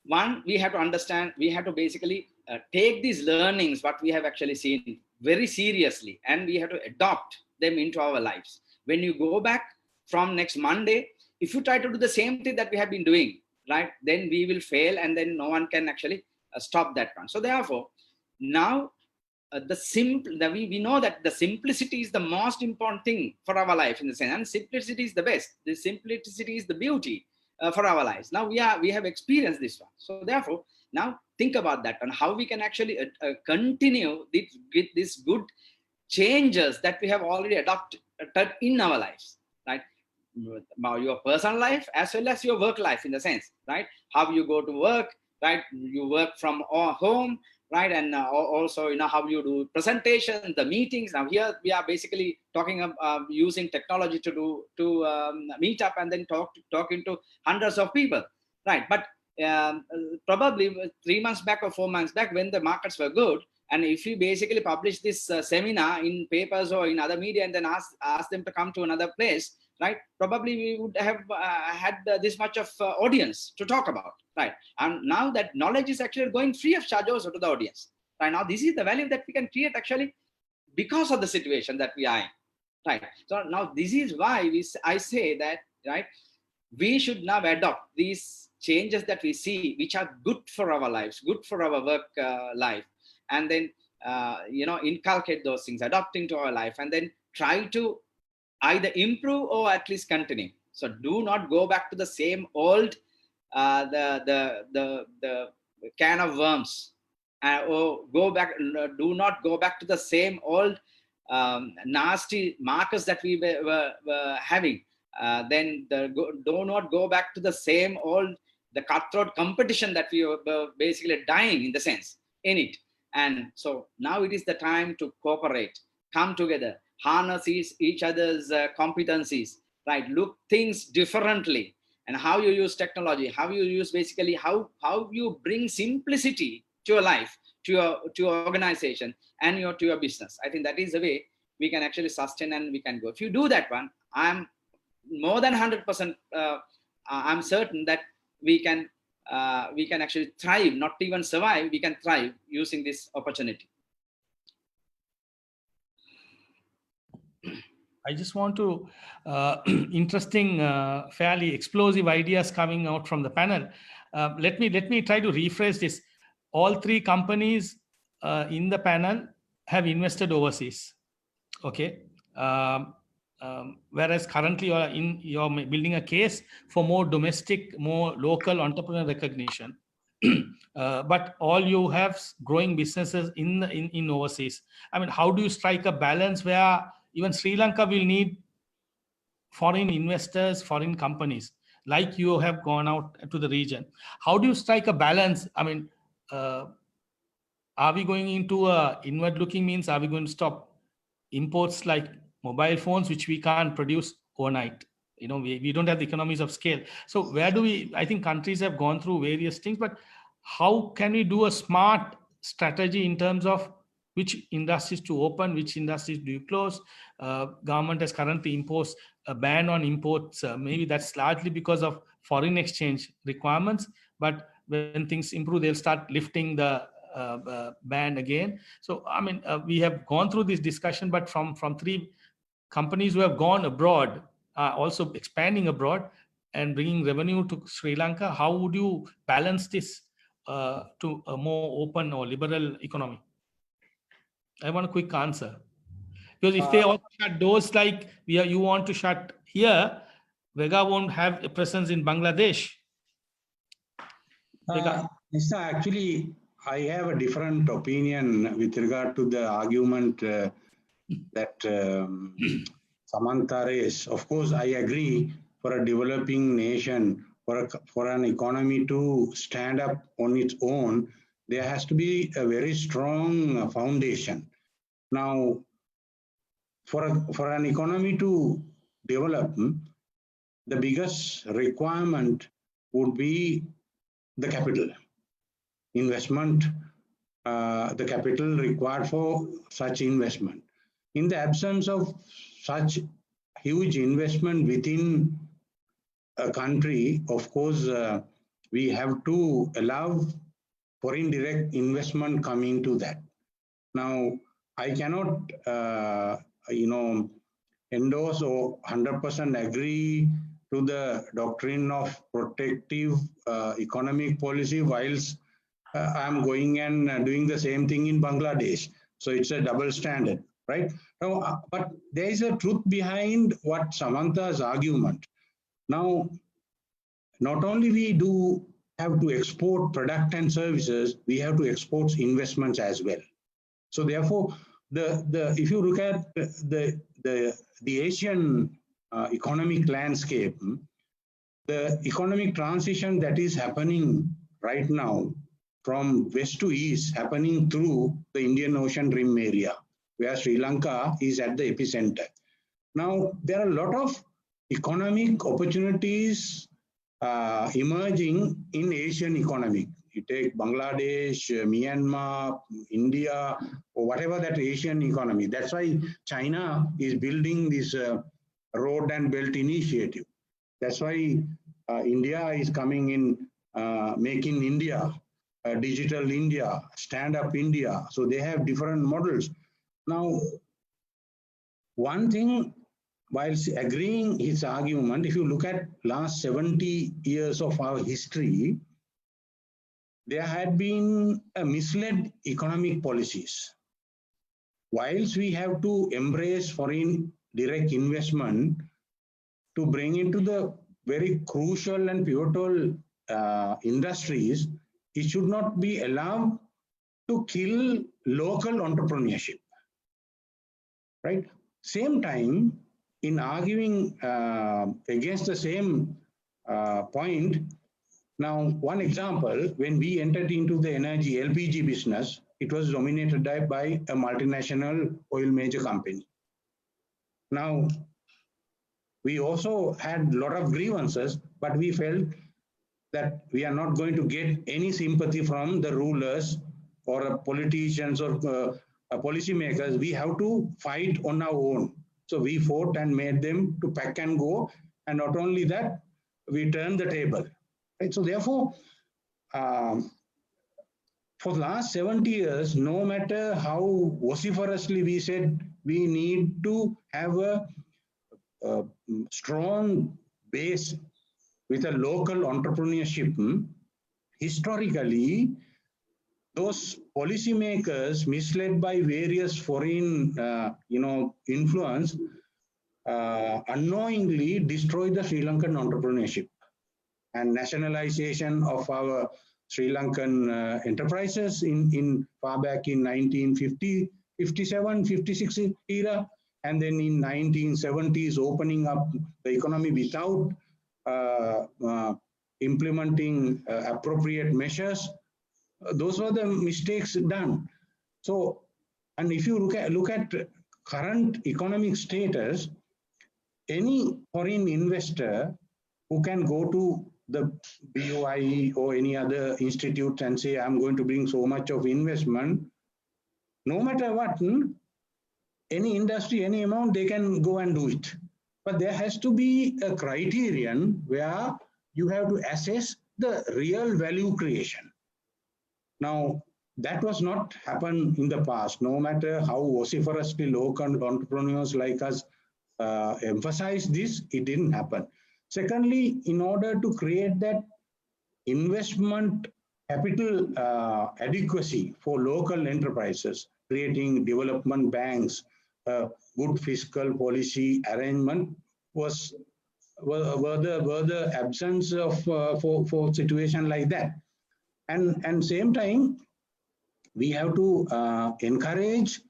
one, we have to understand, we have to basically take these learnings, what we have actually seen, very seriously, and we have to adopt them into our lives. When you go back from next Monday, if you try to do the same thing that we have been doing, right, then we will fail, and then no one can actually stop that one. So therefore, now we know that the simplicity is the most important thing for our life in the sense, and simplicity is the best. The simplicity is the beauty for our lives. Now we have experienced this one. So therefore, now think about that and how we can actually continue with this good changes that we have already adopted in our lives, right? Your personal life as well as your work life in the sense, right? How you go to work, right? You work from home, right? And also, how you do presentations, the meetings. Now here we are basically talking about using technology to meet up and then talking to hundreds of people, right? But probably 3 months back or 4 months back when the markets were good, and if we basically publish this seminar in papers or in other media and then ask them to come to another place, right? Probably we would have had this much of audience to talk about, right? And now that knowledge is actually going free of charge also to the audience, right? Now this is the value that we can create actually because of the situation that we are in, right? So now this is why I say that, right, we should now adopt these changes that we see, which are good for our lives, good for our work life, and then inculcate those things, adopting to our life, and then try to either improve or at least continue. So do not go back to the same old the can of worms, or do not go back to the same old nasty markers that we were having. Then do not go back to the same old the cutthroat competition that we were basically dying in the sense in it. And so now it is the time to cooperate, come together, harness each other's competencies, right? Look things differently, and how you use technology, how you use basically how you bring simplicity to your life, to your organization, and to your business. I think that is the way we can actually sustain and we can go. If you do that one, I'm more than 100%. I'm certain that we can actually thrive, not even survive. We can thrive using this opportunity. I just want to interesting, fairly explosive ideas coming out from the panel. Let me try to rephrase this. All three companies in the panel have invested overseas. Okay. Whereas currently you're building a case for more domestic, more local entrepreneur recognition. But all you have growing businesses in overseas. I mean, how do you strike a balance where even Sri Lanka will need foreign investors, foreign companies, like you have gone out to the region? How do you strike a balance? I mean, are we going into a inward looking means, are we going to stop imports like mobile phones, which we can't produce overnight? We don't have the economies of scale. So where do I think countries have gone through various things, but how can we do a smart strategy in terms of which industries to open, which industries do you close? Government has currently imposed a ban on imports. Maybe that's largely because of foreign exchange requirements, but when things improve, they'll start lifting the ban again. So, I mean, we have gone through this discussion, but from three companies who have gone abroad, also expanding abroad and bringing revenue to Sri Lanka, how would you balance this to a more open or liberal economy? I want a quick answer. Because if they also shut doors like you want to shut here, Vega won't have a presence in Bangladesh. Actually, I have a different opinion with regard to the argument that Samantha raised. Of course, I agree, for a developing nation, for an economy to stand up on its own, there has to be a very strong foundation. Now, for an economy to develop, the biggest requirement would be the capital investment, the capital required for such investment. In the absence of such huge investment within a country, of course, we have to allow foreign direct investment coming to that. Now, I cannot, endorse or 100% agree to the doctrine of protective economic policy whilst I'm going and doing the same thing in Bangladesh. So it's a double standard, right? Now, but there is a truth behind what Samantha's argument. Now, not only we do have to export product and services, we have to export investments as well. So therefore, if you look at the Asian economic landscape, the economic transition that is happening right now from west to east, happening through the Indian Ocean Rim area, where Sri Lanka is at the epicenter. Now, there are a lot of economic opportunities emerging in Asian economy. You take Bangladesh, Myanmar, India, or whatever that Asian economy. That's why China is building this road and belt initiative. That's why India is coming in, making India, digital India, stand up India. So they have different models. Now, one thing, whilst agreeing his argument, if you look at last 70 years of our history, there had been a misled economic policies. Whilst we have to embrace foreign direct investment to bring into the very crucial and pivotal industries, it should not be allowed to kill local entrepreneurship, right? Same time, in arguing against the same point, now one example, when we entered into the energy LPG business, it was dominated by a multinational oil major company. Now, we also had a lot of grievances, but we felt that we are not going to get any sympathy from the rulers or politicians or policymakers. We have to fight on our own. So we fought and made them to pack and go. And not only that, we turned the table. Right? So therefore, for the last 70 years, no matter how vociferously we said we need to have a strong base with a local entrepreneurship, historically, those policymakers, misled by various foreign, influence, unknowingly destroyed the Sri Lankan entrepreneurship. And nationalization of our Sri Lankan enterprises in far back in 1950, 57, 56 era, and then in 1970s opening up the economy without implementing appropriate measures. Those were the mistakes done. So, and if you look at current economic status, any foreign investor who can go to the BOI or any other institute and say, I'm going to bring so much of investment, no matter what, any industry, any amount, they can go and do it. But there has to be a criterion where you have to assess the real value creation. Now, that was not happened in the past, no matter how vociferously local entrepreneurs like us emphasize this, it didn't happen. Secondly, in order to create that investment capital adequacy for local enterprises, creating development banks, good fiscal policy arrangement were the absence of for situation like that. And same time, we have to encourage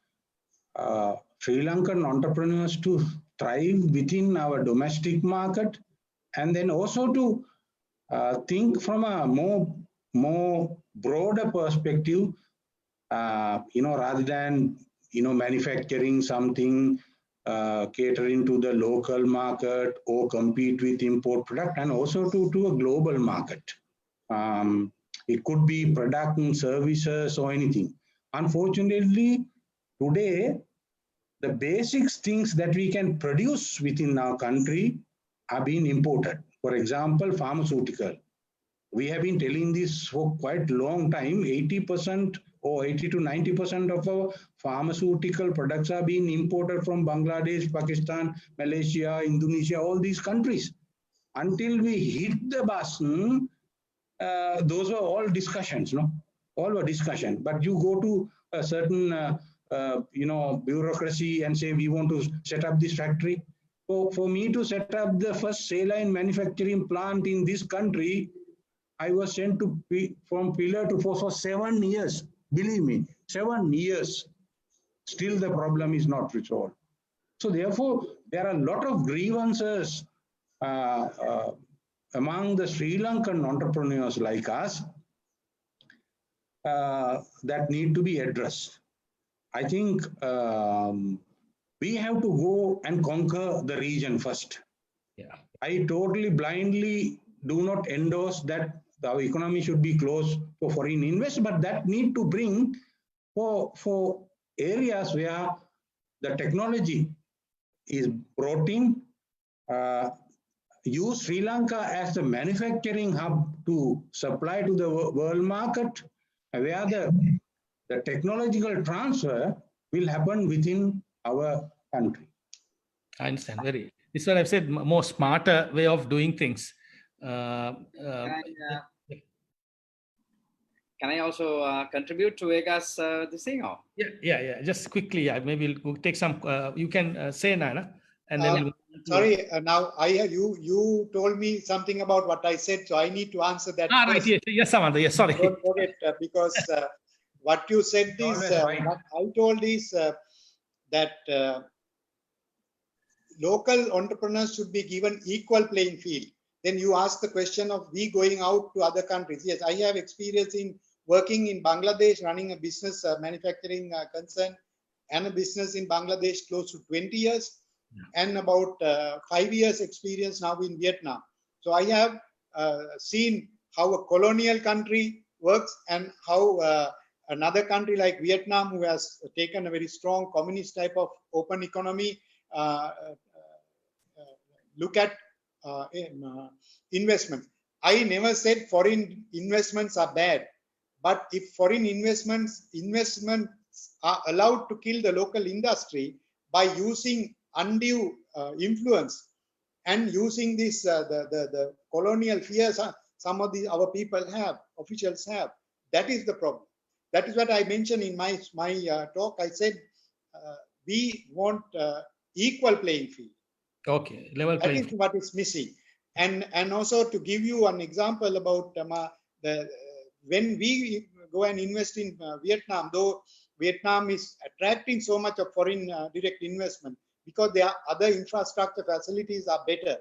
Sri Lankan entrepreneurs to thrive within our domestic market, and then also to think from a more broader perspective, rather than manufacturing something, catering to the local market or compete with import product, and also to a global market. It could be product and services or anything. Unfortunately, today, the basic things that we can produce within our country are being imported. For example, pharmaceutical. We have been telling this for quite a long time. 80% or 80 to 90% of our pharmaceutical products are being imported from Bangladesh, Pakistan, Malaysia, Indonesia, all these countries. Until we hit the bus, those were all discussions, no? All were discussion. But you go to a certain bureaucracy and say we want to set up this factory. For me to set up the first saline manufacturing plant in this country, I was sent from pillar to post for 7 years. Believe me, 7 years. Still the problem is not resolved. So therefore, there are a lot of grievances among the Sri Lankan entrepreneurs like us that need to be addressed. I think we have to go and conquer the region first. Yeah. I totally blindly do not endorse that our economy should be closed for foreign investment, but that need to bring for areas where the technology is brought in, use Sri Lanka as the manufacturing hub to supply to the world market, where the technological transfer will happen within our country. I understand. This is what I've said, more smarter way of doing things. Can I also contribute to Vega's this thing? Or? Yeah. Just quickly, maybe we'll take some. You can say, Nana, and then we'll. Sorry, now you told me something about what I said, so I need to answer that. Right. Yes, Samantha. Yes, sorry. Don't forget because what you said is what I told is that local entrepreneurs should be given equal playing field. Then you ask the question of we going out to other countries. Yes, I have experience in working in Bangladesh, running a business, manufacturing concern, and a business in Bangladesh close to 20 years, and about 5 years experience now in Vietnam. So I have seen how a colonial country works and how another country like Vietnam, who has taken a very strong communist type of open economy, look at investments. I never said foreign investments are bad, but if foreign investments are allowed to kill the local industry by using undue influence and using this the colonial fears some of our people have, officials have, that is the problem. That is what I mentioned in my talk. I said we want equal playing field. Okay, level playing field. That is what is missing. And also to give you an example about when we go and invest in Vietnam, though Vietnam is attracting so much of foreign direct investment because their other infrastructure facilities are better.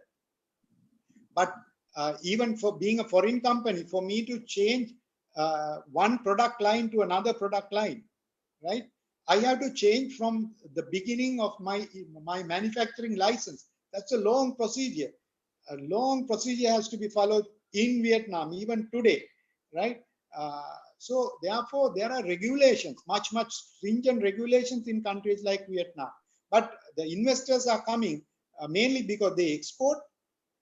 But even for being a foreign company, for me to change one product line to another product line, right? I have to change from the beginning of my manufacturing license. That's a long procedure. A long procedure has to be followed in Vietnam, even today, right? So therefore, there are regulations, much stringent regulations in countries like Vietnam. But the investors are coming mainly because they export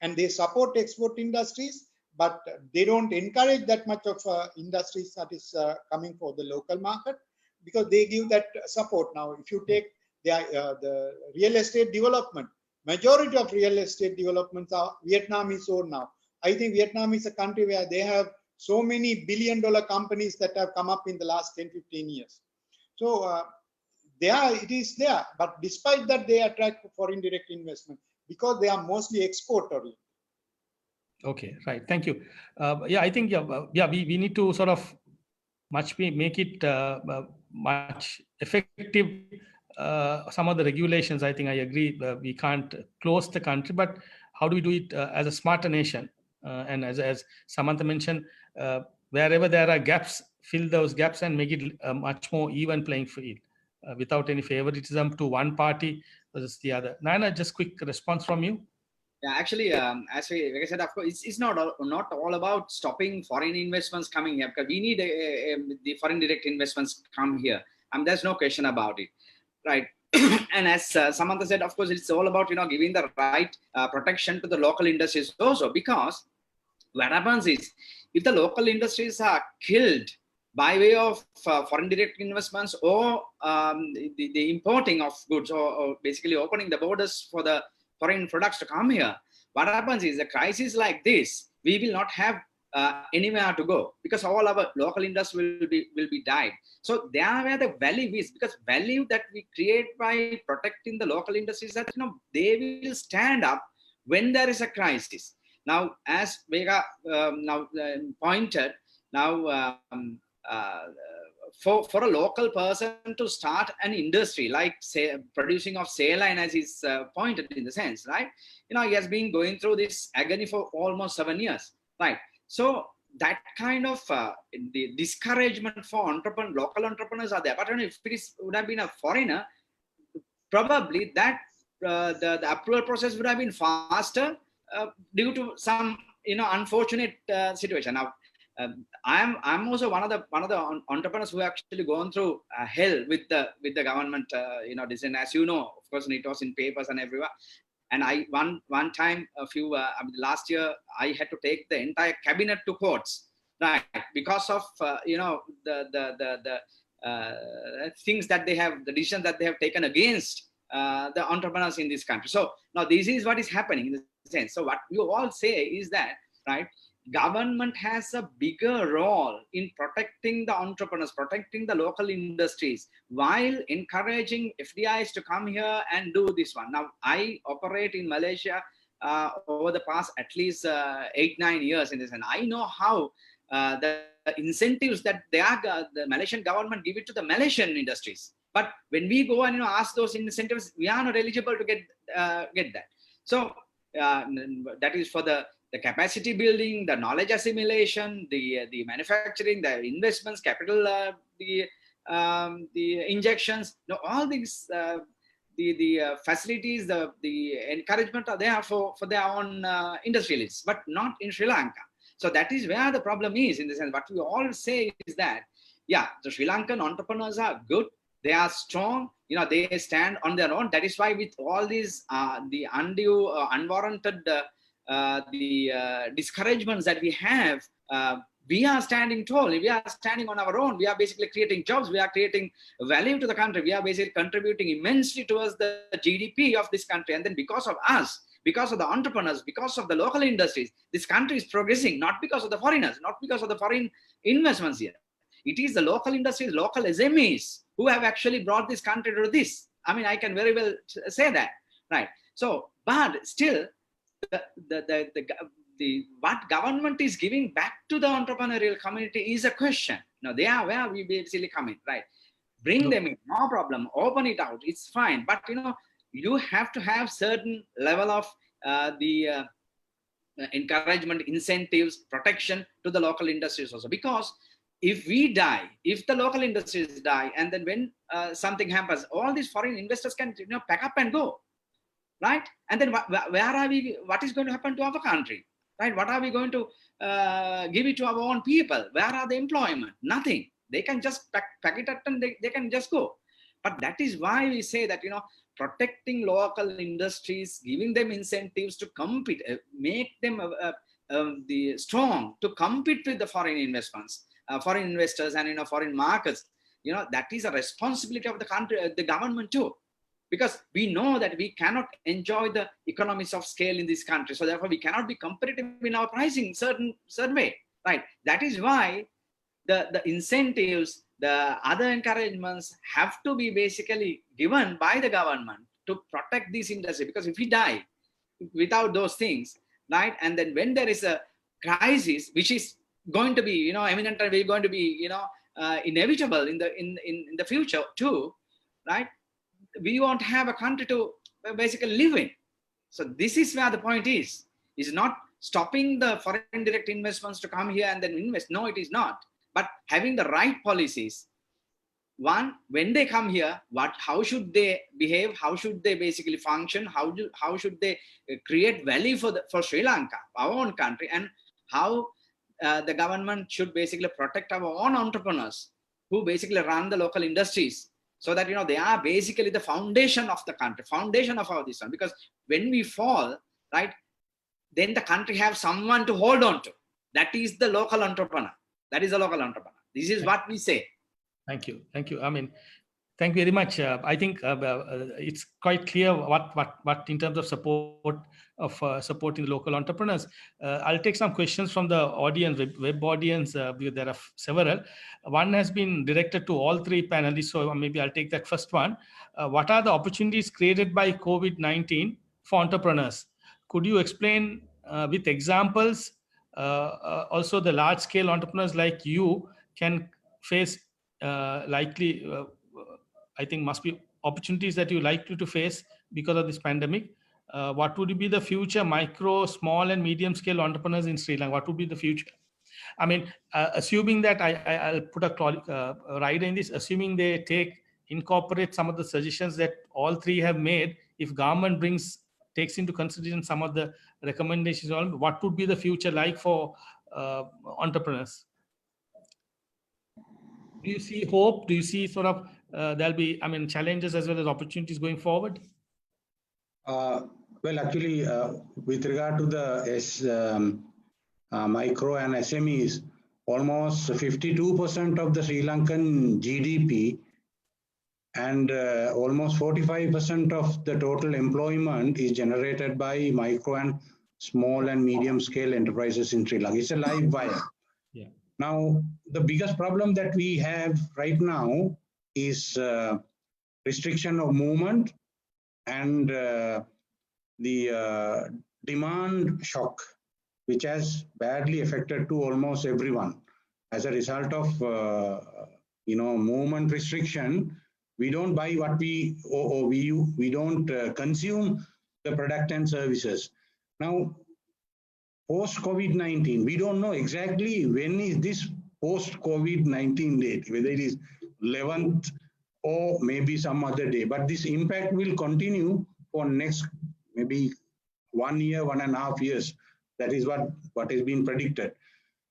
and they support export industries, but they don't encourage that much of industries that is coming for the local market because they give that support. Now, if you take the real estate development, majority of real estate developments are Vietnamese owned now. I think Vietnam is a country where they have so many billion-dollar companies that have come up in the last 10, 15 years. So it is there, but despite that, they attract foreign direct investment because they are mostly export-oriented. Okay, right. Thank you. I think we need to sort of make it much effective. Some of the regulations, I think I agree, we can't close the country, but how do we do it as a smarter nation? And as Samantha mentioned, wherever there are gaps, fill those gaps and make it a much more even playing field without any favoritism to one party versus the other. Nana, just quick response from you. Yeah, actually, like I said, of course, it's not all about stopping foreign investments coming here because we need the foreign direct investments come here. There's no question about it, right? And as Samantha said, of course, it's all about giving the right protection to the local industries also, because what happens is if the local industries are killed by way of foreign direct investments or the importing of goods or basically opening the borders for the foreign products to come here, what happens is a crisis like this, we will not have anywhere to go, because all our local industry will be died. So there where the value is, because value that we create by protecting the local industries, that they will stand up when there is a crisis. Now, as Vega pointed, now for a local person to start an industry like, say, producing of saline, as is pointed in the sense, right? He has been going through this agony for almost 7 years, right? So that kind of the discouragement for local entrepreneurs are there. But if it would have been a foreigner, probably that the approval process would have been faster due to some unfortunate situation. Now, I'm also one of the entrepreneurs who actually gone through hell with the government decision. As you know, of course, it was in papers and everywhere. And I one time last year, I had to take the entire cabinet to courts, right, because of the things that they have, the decisions that they have taken against the entrepreneurs in this country. So now this is what is happening in the sense. So what you all say is that, right, government has a bigger role in protecting the entrepreneurs, protecting the local industries, while encouraging FDIs to come here and do this one. Now, I operate in Malaysia over the past at least 8-9 years in this, and I know how the incentives that the Malaysian government give it to the Malaysian industries. But when we go and ask those incentives, we are not eligible to get that. So that is for the capacity building, the knowledge assimilation, the manufacturing, the investments, capital, the injections. All these the facilities, the encouragement are there for their own industrialists, but not in Sri Lanka. So that is where the problem is, in the sense. What we all say is that, yeah, the Sri Lankan entrepreneurs are good. They are strong. They stand on their own. That is why with all these the undue, unwarranted discouragements that we have, we are standing tall. We are standing on our own. We are basically creating jobs. We are creating value to the country. We are basically contributing immensely towards the GDP of this country. And then because of us, because of the entrepreneurs, because of the local industries, this country is progressing, not because of the foreigners, not because of the foreign investments here. It is the local industries, local SMEs who have actually brought this country to this. I mean, I can very well say that, right? So, but still, what government is giving back to the entrepreneurial community is a question. They are where we basically come in, right? Bring them in, no problem. Open it out, it's fine. But you have to have certain level of the encouragement, incentives, protection to the local industries also. Because if we die, if the local industries die, and then when something happens, all these foreign investors can pack up and go, right? And then where are we? What is going to happen to our country, right? What are we going to give it to our own people? Where are the employment? Nothing. They can just pack it up and they can just go. But that is why we say that protecting local industries, giving them incentives to compete, make them strong to compete with the foreign investments. Foreign investors and foreign markets, that is a responsibility of the country, the government too, because we know that we cannot enjoy the economies of scale in this country. So therefore, we cannot be competitive in our pricing certain way, right? That is why the incentives, the other encouragements have to be basically given by the government to protect this industry. Because if we die without those things, right, and then when there is a crisis, which is going to be imminent, and we're going to be inevitable in the future too, right, we won't have a country to basically live in. So this is where the point is not stopping the foreign direct investments to come here and then invest. No, it is not. But having the right policies. One, when they come here, how should they behave? How should they basically function? How should they create value for Sri Lanka, our own country, and how the government should basically protect our own entrepreneurs who basically run the local industries, so that they are basically the foundation of the country, foundation of our this one. Because when we fall, right, then the country have someone to hold on to. That is the local entrepreneur. That is the local entrepreneur. This is what we say. Thank you. I mean, Thank you very much. I think it's quite clear what in terms of supporting local entrepreneurs. I'll take some questions from the audience, web audience. Because there are several. One has been directed to all three panelists, so maybe I'll take that first one. What are the opportunities created by COVID-19 for entrepreneurs? Could you explain with examples? Also, the large-scale entrepreneurs like you can face likely. I think must be opportunities that you're likely to face because of this pandemic. What would be the future micro, small, and medium scale entrepreneurs in Sri Lanka? What would be the future? I mean, assuming that I'll put a rider in this, assuming they incorporate some of the suggestions that all three have made. If government takes into consideration some of the recommendations, what would be the future like for entrepreneurs? Do you see hope? Do you see sort of there'll be, challenges as well as opportunities going forward? Well, actually, with regard to the micro and SMEs, almost 52% of the Sri Lankan GDP and almost 45% of the total employment is generated by micro and small and medium scale enterprises in Sri Lanka. It's a live wire. Yeah. Now, the biggest problem that we have right now is restriction of movement and the demand shock, which has badly affected to almost everyone. As a result of movement restriction, we don't buy what we don't consume the product and services. Now, post-COVID-19, we don't know exactly when is this post-COVID-19 date, whether it is 11th or maybe some other day. But this impact will continue for next maybe 1 year, 1.5 years. That is what has been predicted.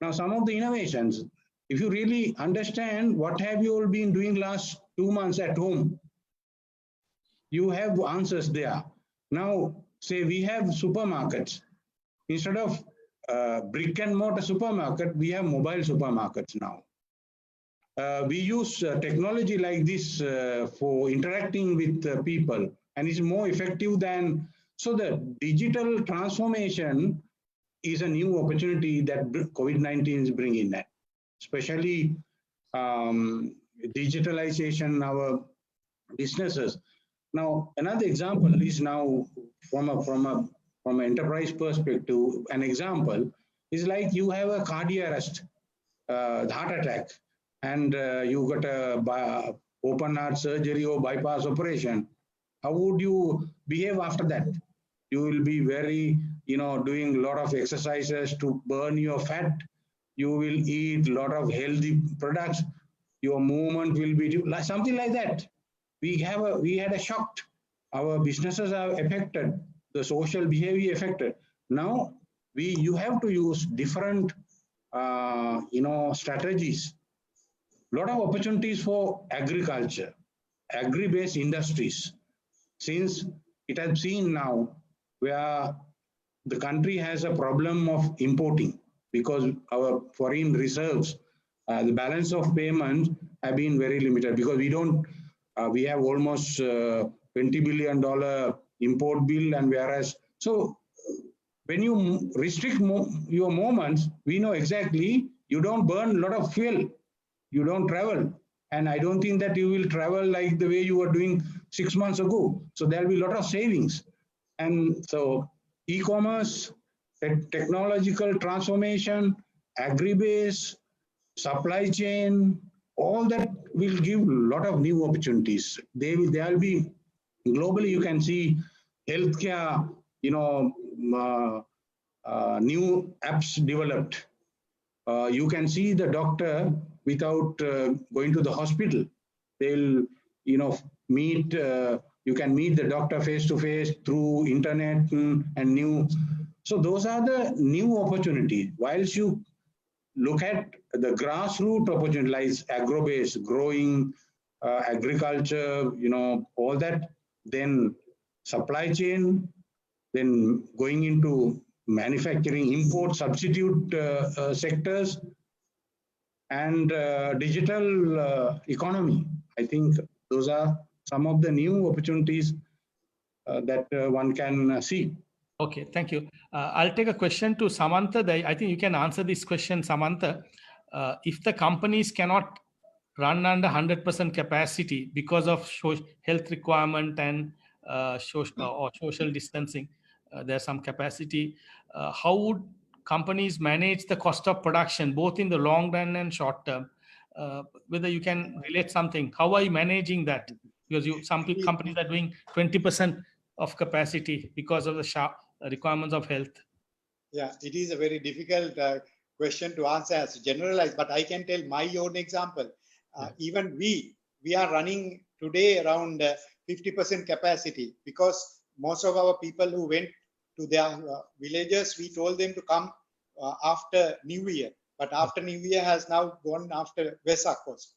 Now, some of the innovations, if you really understand what have you all been doing last 2 months at home, you have answers there. Now, say we have supermarkets. Instead of brick and mortar supermarket, we have mobile supermarkets now. We use technology like this for interacting with people, and it's more effective than, so the digital transformation is a new opportunity that COVID-19 is bringing that, especially digitalization our businesses. Now, another example is now from an enterprise perspective, an example is like you have a cardiac arrest, heart attack, and you got a open heart surgery or bypass operation. How would you behave after that? You will be very, doing a lot of exercises to burn your fat. You will eat a lot of healthy products. Your movement will be something like that. We had a shock. Our businesses are affected. The social behavior affected. Now you have to use different strategies. A lot of opportunities for agriculture, agri-based industries, since it has seen now where the country has a problem of importing because our foreign reserves, the balance of payments have been very limited because we have almost $20 billion import bill, and whereas, so when you restrict your movements, we know exactly you don't burn a lot of fuel, you don't travel, and I don't think that you will travel like the way you were doing 6 months ago. So there will be a lot of savings. And so e-commerce, technological transformation, agri-base, supply chain, all that will give a lot of new opportunities. There will be, globally you can see healthcare, new apps developed. You can see the doctor without going to the hospital. They'll, meet, you can meet the doctor face-to-face through internet and new. So those are the new opportunities. Whilst you look at the grassroots opportunity like agro-based, growing, agriculture, all that, then supply chain, then going into manufacturing, import, substitute sectors, and digital economy. I think Those are some of the new opportunities that one can see. Okay, thank you. I'll take a question to Samantha. I think you can answer this question, Samantha. If the companies cannot run under 100% capacity because of health requirement and social distancing, there's some capacity. How would companies manage the cost of production, both in the long run and short term? Whether you can relate something, how are you managing that? Because some companies are doing 20% of capacity because of the requirements of health. Yeah, it is a very difficult question to answer as generalized, but I can tell my own example. Even we are running today around 50% capacity, because most of our people who went to their villages, we told them to come after New Year. But after New Year has now gone after Vesak also.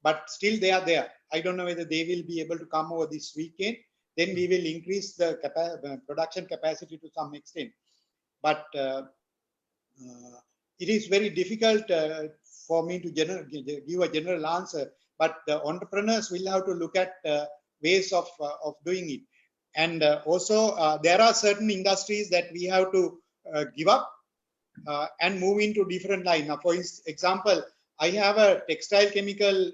But still they are there. I don't know whether they will be able to come over this weekend. Then we will increase the production capacity to some extent. But it is very difficult for me to give a general answer. But the entrepreneurs will have to look at ways of doing it. And also, there are certain industries that we have to give up and move into different line. Now, for example, I have a textile chemical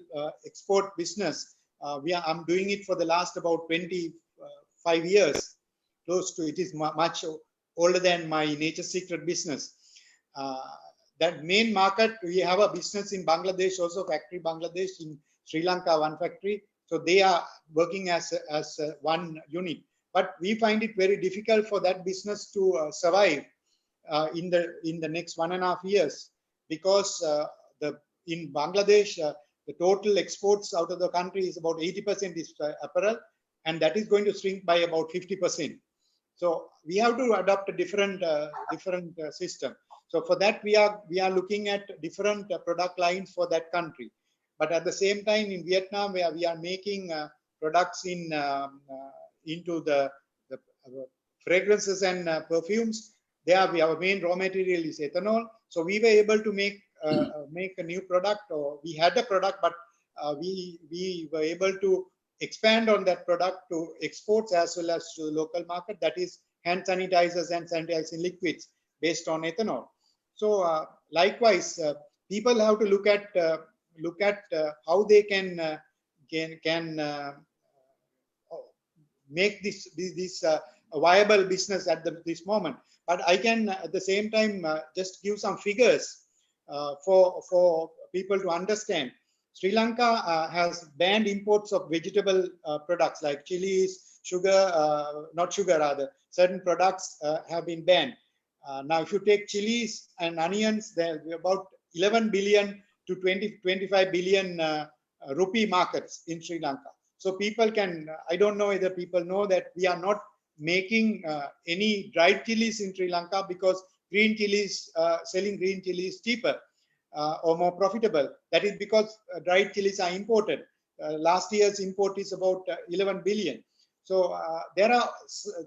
export business. I'm doing it for the last about 25 years. Close to it is much older than my Nature's Secret business. That main market, we have a business in Bangladesh, also factory Bangladesh, in Sri Lanka, one factory. So they are working as one unit. But we find it very difficult for that business to survive in the next 1.5 years, because in Bangladesh, the total exports out of the country is about 80% is apparel, and that is going to shrink by about 50%. So we have to adopt a different system. So for that, we are looking at different product lines for that country. But at the same time, in Vietnam, where we are making products into the fragrances and perfumes, there our main raw material is ethanol. So we were able to make a new product, or we had a product, but we were able to expand on that product to exports as well as to the local market. That is hand sanitizers and sanitizing liquids based on ethanol. So likewise, people have to look at how they can make this a viable business at this moment. But I can at the same time just give some figures for people to understand. Sri Lanka has banned imports of vegetable products like chilies, certain products have been banned. Now, if you take chilies and onions, there are about 11 billion to 25 billion rupee markets in Sri Lanka. So people I don't know whether people know that we are not making any dried chilies in Sri Lanka, because green chilies, selling green chilies cheaper or more profitable. That is because dried chilies are imported. Last year's import is about 11 billion. So there are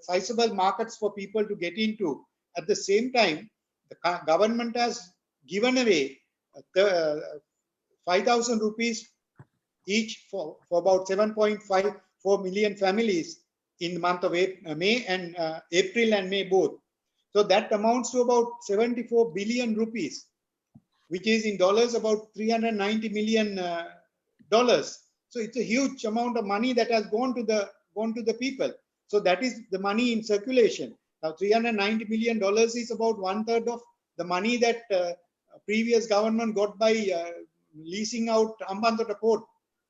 sizable markets for people to get into. At the same time, the government has given away 5,000 rupees each for about 7.54 million families in the month of May and April and May both. So that amounts to about 74 billion rupees, which is in dollars about $390 million. So it's a huge amount of money that has gone to the people. So that is the money in circulation. Now, $390 million is about 1/3 of the money that previous government got by leasing out Hambantota Port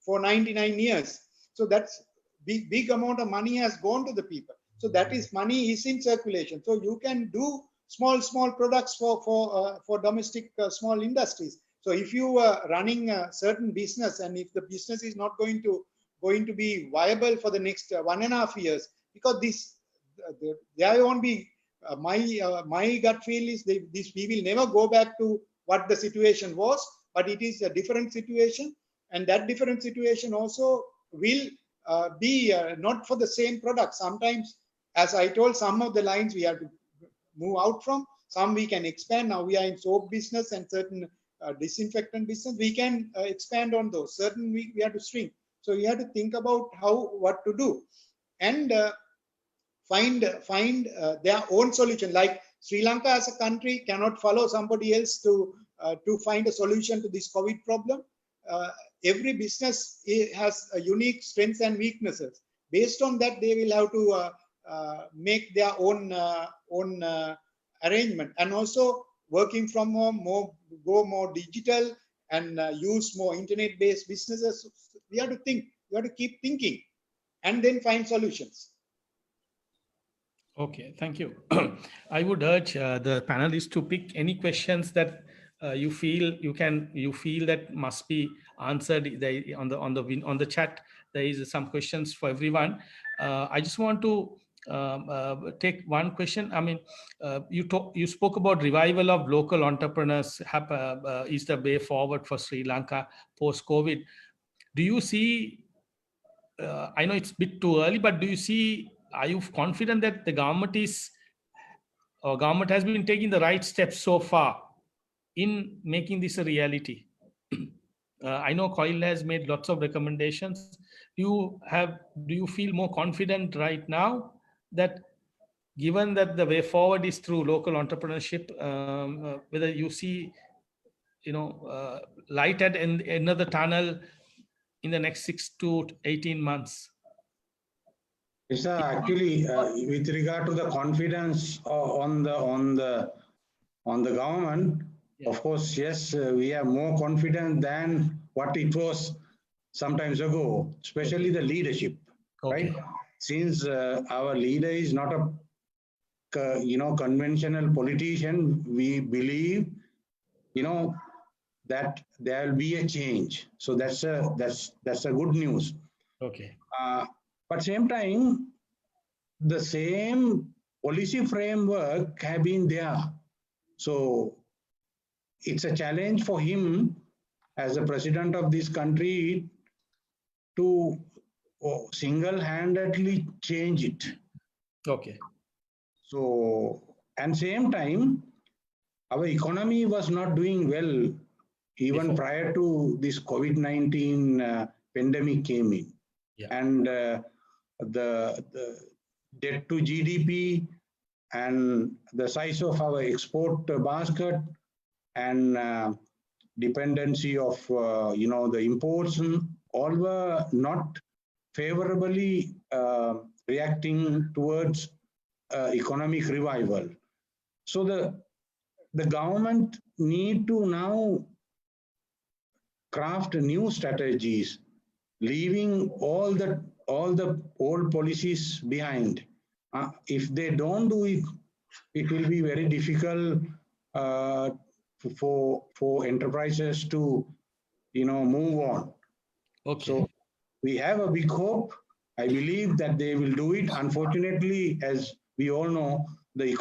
for 99 years. So that's big amount of money has gone to the people. So that is money is in circulation. So you can do small products for domestic small industries. So if you are running a certain business, and if the business is not going to be viable for the next 1.5 years, because there won't be my gut feel is we will never go back to what the situation was, but it is a different situation, and that different situation also will be not for the same product. Sometimes, as I told, some of the lines we have to move out from, some we can expand. Now we are in soap business and certain disinfectant business, we can expand on those. Certain we have to shrink. So you have to think about what to do, and find their own solution. Like Sri Lanka as a country cannot follow somebody else to find a solution to this COVID problem. Every business has a unique strengths and weaknesses. Based on that, they will have to make their own arrangement, and also working from home, go more digital, and use more internet-based businesses. We have to think. We have to keep thinking, and then find solutions. Okay, thank you. I would urge the panelists to pick any questions that you feel that must be answered. On the chat, there is some questions for everyone. I just want to take one question. I mean, you spoke about revival of local entrepreneurs is the way forward for Sri Lanka post-COVID. Do you see? I know it's a bit too early, but are you confident that the government has been taking the right steps so far in making this a reality? I know COIL has made lots of recommendations. Do you feel more confident right now that, given that the way forward is through local entrepreneurship, whether you see, light at another tunnel in the next 6 to 18 months? Yes, sir. Actually, with regard to the confidence on the government, Yeah. of course, yes, we are more confident than what it was sometimes ago, especially the leadership, Okay. right? Since our leader is not a conventional politician, we believe that there will be a change. So that's a good news. Okay. But same time, the same policy framework have been there. So it's a challenge for him as the president of this country to single-handedly change it. Okay. So, and same time, our economy was not doing well even Before. prior to this COVID-19 pandemic came in. Yeah. And the debt to GDP and the size of our export basket and dependency of the imports all were not favorably reacting towards economic revival. So the government need to now craft new strategies, leaving all the old policies behind. If they don't do it, it will be very difficult for enterprises to move on. Okay. So we have a big hope. I believe that they will do it. Unfortunately, as we all know, the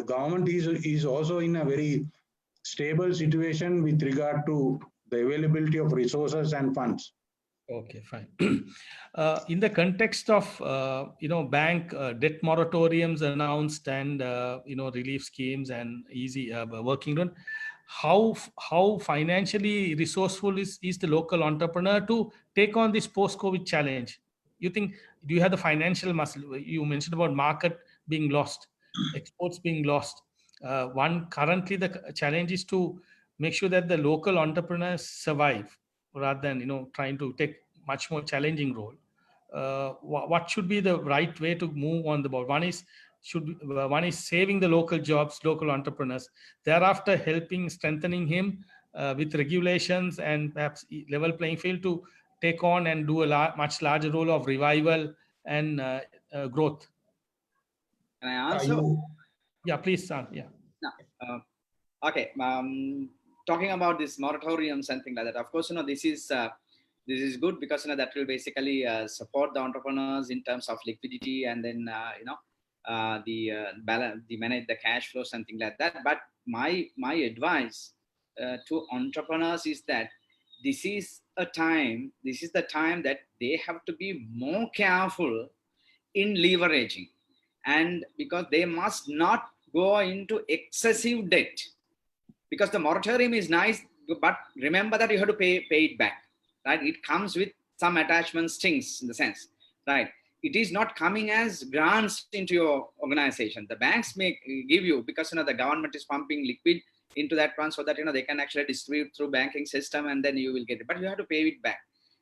government is also in a very stable situation with regard to the availability of resources and funds. Okay, fine. In the context of bank debt moratoriums announced and relief schemes and easy working loan, how financially resourceful is the local entrepreneur to take on this post-COVID challenge? Do you have the financial muscle? You mentioned about market being lost, exports being lost. Currently the challenge is to make sure that the local entrepreneurs survive, rather than trying to take much more challenging role. What should be the right way to move on the board? One is saving the local jobs, local entrepreneurs. Thereafter, strengthening him with regulations and perhaps level playing field to take on and do a much larger role of revival and growth. Can I answer? Yeah, please, yeah. No. Okay. Talking about this moratoriums and things like that, of course, this is good because that will basically support the entrepreneurs in terms of liquidity, and then manage the cash flows and things like that. But my advice to entrepreneurs is that this is the time that they have to be more careful in leveraging, and because they must not go into excessive debt. Because the moratorium is nice, but remember that you have to pay it back, right? It comes with some attachment strings in the sense, right? It is not coming as grants into your organization. The banks may give you because the government is pumping liquid into that one so that they can actually distribute through banking system, and then you will get it. But you have to pay it back.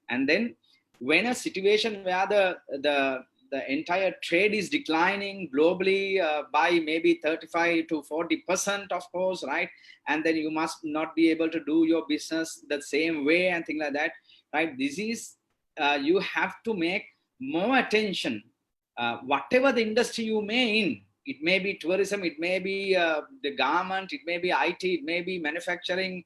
And then when a situation where the entire trade is declining globally by maybe 35 to 40%, of course, right? And then you must not be able to do your business the same way and things like that, right? This is, you have to make more attention, whatever the industry you may in. It may be tourism, it may be the garment, it may be IT, it may be manufacturing,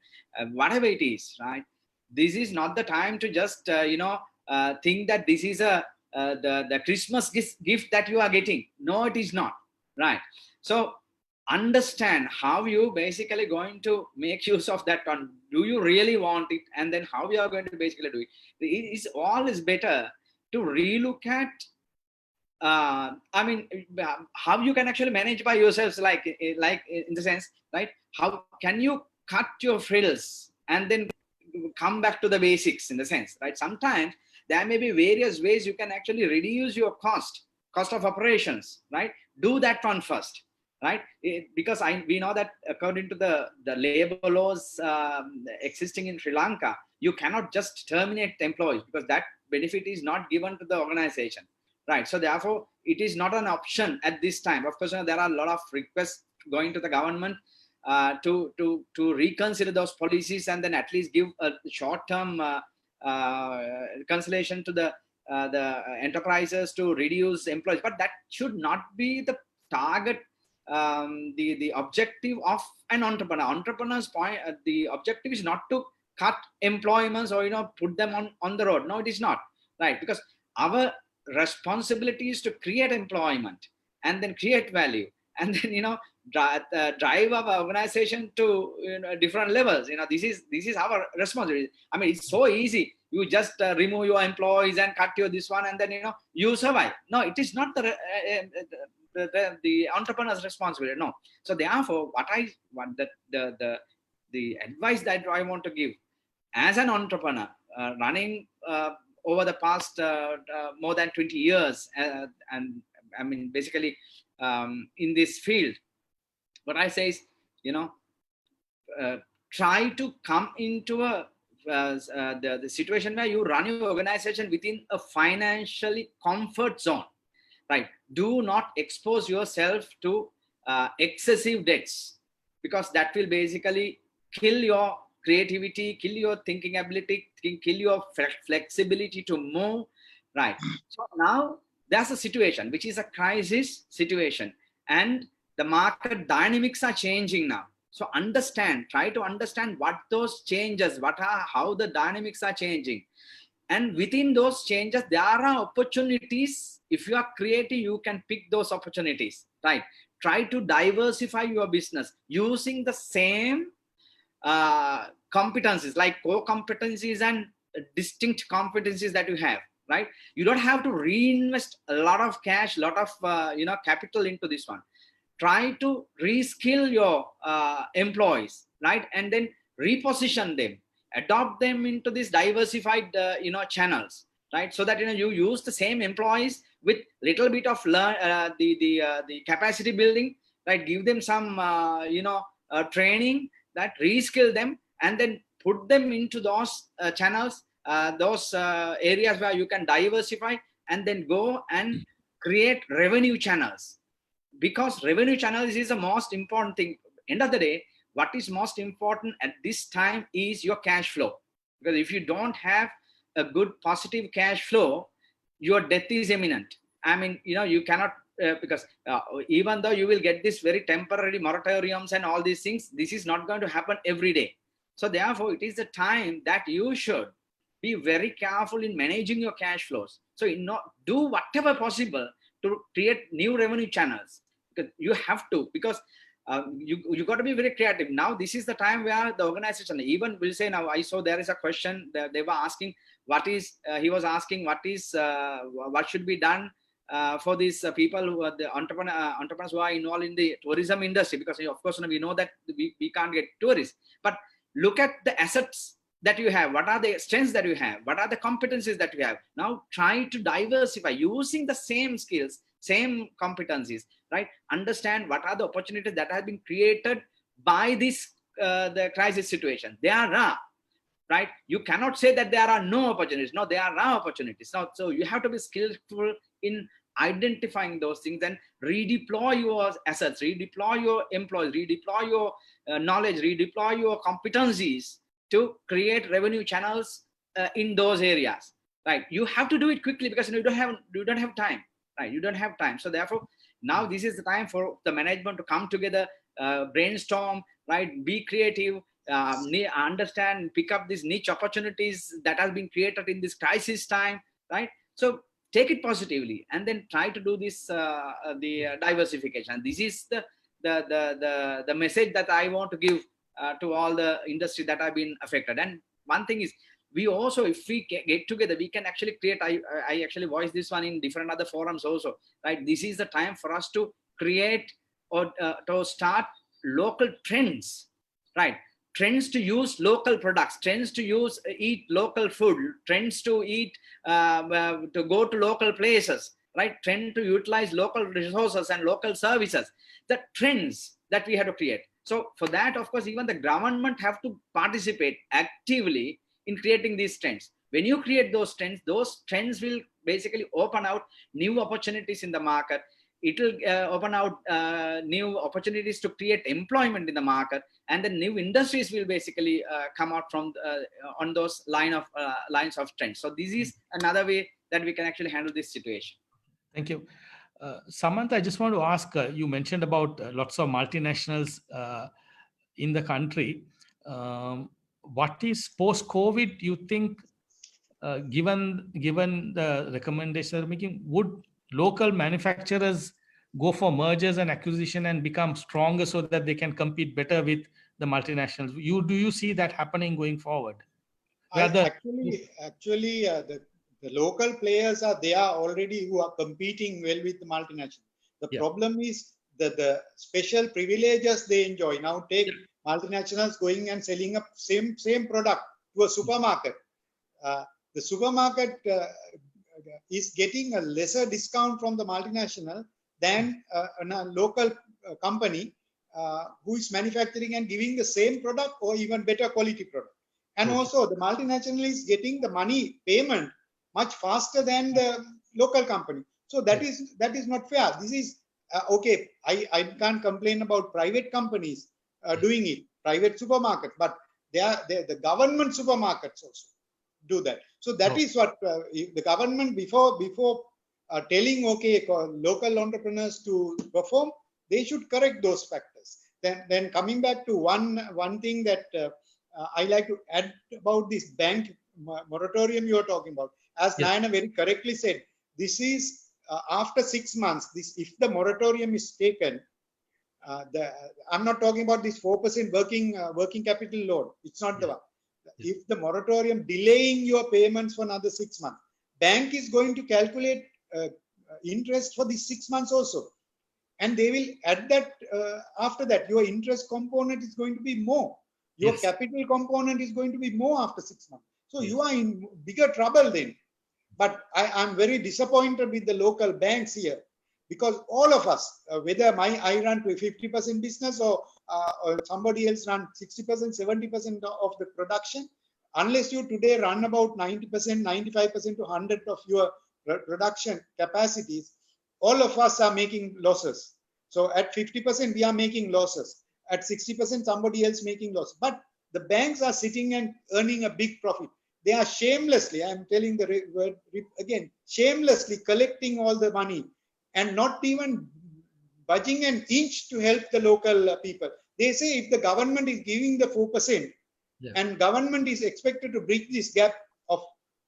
whatever it is, right? This is not the time to just, think that this is the Christmas gift that you are getting. No, it is not, right? So understand how you basically going to make use of that one. Do you really want it? And then how you are going to basically do it. It is always better to relook at, how you can actually manage by yourselves, like in the sense, right? How can you cut your frills and then come back to the basics in the sense, right? Sometimes there may be various ways you can actually reduce your cost of operations, right? Do that one first, right? Because we know that according to the labor laws existing in Sri Lanka, you cannot just terminate employees because that benefit is not given to the organization. Right. So therefore, it is not an option at this time. Of course, there are a lot of requests going to the government to reconsider those policies and then at least give a short-term cancellation to the enterprises to reduce employees. But that should not be the target, the objective of an entrepreneur. Entrepreneur's point, the objective is not to cut employments or put them on the road. No, it is not, right? Because our responsibility is to create employment and then create value and then drive our organization to different levels. This is our responsibility. I mean, it's so easy. You just remove your employees and cut your this one and then you survive. No, it is not the entrepreneur's responsibility. No. So therefore, the advice that I want to give as an entrepreneur running over the past more than 20 years, and I mean, basically in this field, what I say is, try to come into the situation where you run your organization within a financially comfort zone, right? Do not expose yourself to excessive debts, because that will basically kill your creativity, kill your thinking ability, kill your flexibility to move, right? So now there's a situation which is a crisis situation, and the market dynamics are changing now. So try to understand what those changes, how the dynamics are changing. And within those changes, there are opportunities. If you are creative, you can pick those opportunities, right? Try to diversify your business using the same competencies, like core competencies and distinct competencies that you have, right? You don't have to reinvest a lot of cash, lot of capital into this one. Try to reskill your employees, right? And then reposition them, adopt them into this diversified channels, right? So that you use the same employees with little bit of the capacity building, right? Give them some training, that reskill them, and then put them into those channels, those areas where you can diversify, and then go and create revenue channels. Because revenue channels is the most important thing. End of the day, what is most important at this time is your cash flow. Because if you don't have a good positive cash flow, your death is imminent. I mean, you cannot, because even though you will get this very temporary moratoriums and all these things, this is not going to happen every day. So therefore, it is the time that you should be very careful in managing your cash flows. So do whatever possible to create new revenue channels. Because you have to, because you got to be very creative. Now, this is the time where the organization, even will say, now I saw there is a question that they were asking, he was asking what should be done for these people who are the entrepreneurs who are involved in the tourism industry, because of course we know that we can't get tourists, but look at the assets that you have? What are the strengths that you have? What are the competencies that you have? Now try to diversify using the same skills, same competencies, right? Understand what are the opportunities that have been created by this the crisis situation. There are, right? You cannot say that there are no opportunities. No, there are opportunities. Now, so you have to be skillful in identifying those things and redeploy your assets, redeploy your employees, redeploy your knowledge, redeploy your competencies to create revenue channels in those areas, right? You have to do it quickly because you don't have time, right? You don't have time. So therefore, now this is the time for the management to come together, brainstorm, right? Be creative, understand, pick up these niche opportunities that have been created in this crisis time, right? So take it positively and then try to do this diversification. This is the message that I want to give to all the industry that have been affected. And one thing is, we also, if we get together, we can actually create, I actually voiced this one in different other forums also, right? This is the time for us to create or to start local trends, right? Trends to use local products, trends to eat local food, trends to eat, to go to local places, right? Trend to utilize local resources and local services. The trends that we have to create. So for that, of course, even the government have to participate actively in creating these trends. When you create those trends will basically open out new opportunities in the market. It will open out new opportunities to create employment in the market, and the new industries will basically come out from on those lines of trends. So this is another way that we can actually handle this situation. Thank you. Samantha, I just want to ask, you mentioned about lots of multinationals in the country. What is post-COVID, you think, given the recommendation they're making, would local manufacturers go for mergers and acquisition and become stronger so that they can compete better with the multinationals? Do you see that happening going forward? Actually, the local players are there already who are competing well with the multinational. The problem is the special privileges they enjoy. Now take multinationals going and selling a same product to a supermarket. The supermarket is getting a lesser discount from the multinational than a local company who is manufacturing and giving the same product or even better quality product. And also the multinational is getting the money payment much faster than the local company. So that is not fair. This is okay. I can't complain about private companies doing it, private supermarkets, but the government supermarkets also do that. So that is what the government before telling local entrepreneurs to perform, they should correct those factors. Then coming back to one thing that I like to add about this bank moratorium you are talking about. As Nayana very correctly said, this is after 6 months. If the moratorium is taken, I'm not talking about this 4% working capital loan. It's not the one. If the moratorium delaying your payments for another 6 months, bank is going to calculate interest for these 6 months also, and they will add that after that your interest component is going to be more. Your capital component is going to be more after 6 months. So you are in bigger trouble then. But I'm very disappointed with the local banks here, because all of us, whether I run to a 50% business or somebody else run 60%, 70% of the production, unless you today run about 90%, 95% to 100 of your production capacities, all of us are making losses. So at 50%, we are making losses. At 60%, somebody else making loss. But the banks are sitting and earning a big profit. They are shamelessly, I'm telling the word again, shamelessly collecting all the money and not even budging an inch to help the local people. They say if the government is giving the 4% and government is expected to bridge this gap of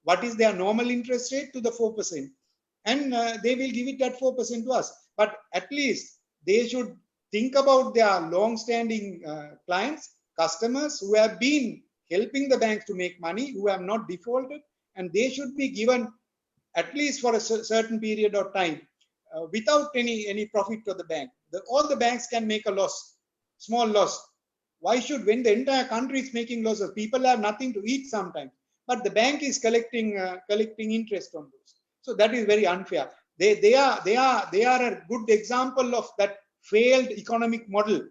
what is their normal interest rate to the 4%, and they will give it at 4% to us. But at least they should think about their long-standing clients, customers who have been helping the banks to make money, who have not defaulted, and they should be given at least for a certain period of time without any profit to the bank. All the banks can make a loss, small loss, why should, when the entire country is making losses, people have nothing to eat sometimes, but the bank is collecting interest on those. So that is very unfair. They are a good example of that failed economic model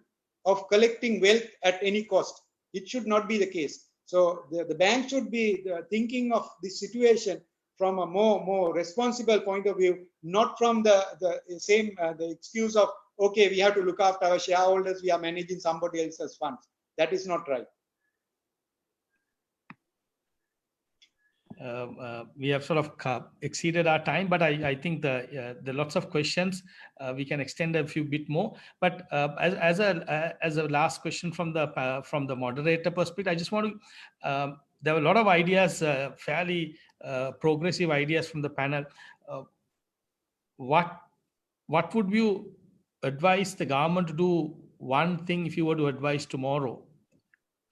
of collecting wealth at any cost. It should not be the case. So the bank should be thinking of this situation from a more responsible point of view, not from the excuse of, okay, we have to look after our shareholders, we are managing somebody else's funds. That is not right. We have sort of exceeded our time, but I think there are lots of questions. We can extend a few bit more. But as a last question from the moderator perspective, I just want to. There were a lot of ideas, fairly progressive ideas from the panel. What would you advise the government to do? One thing, if you were to advise tomorrow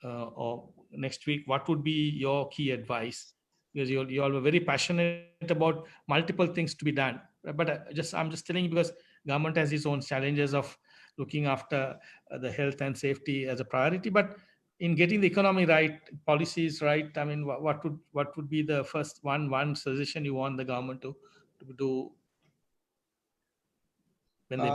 or next week, what would be your key advice? Because you all were very passionate about multiple things to be done. But I'm just telling you, because government has its own challenges of looking after the health and safety as a priority. But in getting the economy right, policies right, I mean, what would be the first one suggestion you want the government to do when they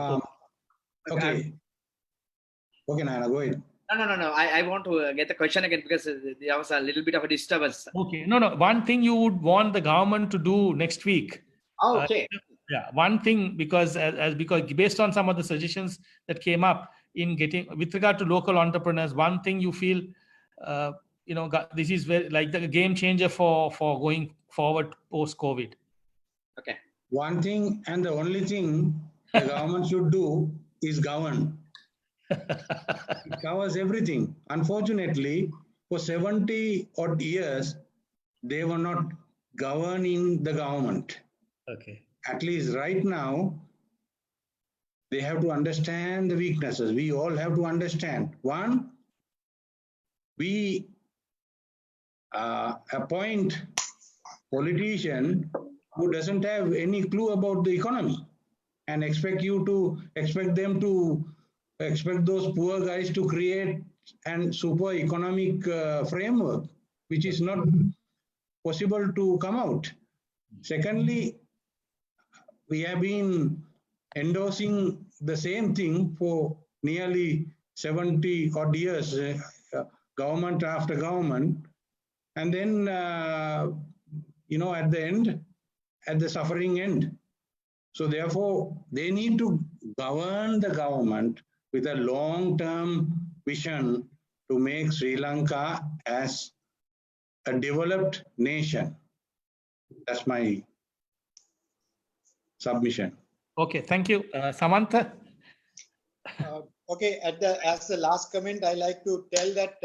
Okay, Nayana, go ahead. No. I want to get the question again because there was a little bit of a disturbance. Okay, no. One thing you would want the government to do next week. Oh, okay. Yeah, one thing, because because based on some of the suggestions that came up in getting with regard to local entrepreneurs, one thing you feel, this is very like the game changer for going forward post COVID. Okay. One thing and the only thing the government should do is govern. It covers everything. Unfortunately, for 70 odd years, they were not governing the government. Okay. At least right now, they have to understand the weaknesses. We all have to understand. One, we appoint politician who doesn't have any clue about the economy and expect those poor guys to create an super economic framework, which is not possible to come out. Secondly, we have been endorsing the same thing for nearly 70 odd years, government after government. And then, at the end, at the suffering end. So therefore, they need to govern the government with a long-term vision to make Sri Lanka as a developed nation. That's my submission. Okay, thank you. Samantha? Okay, as the last comment, I like to tell that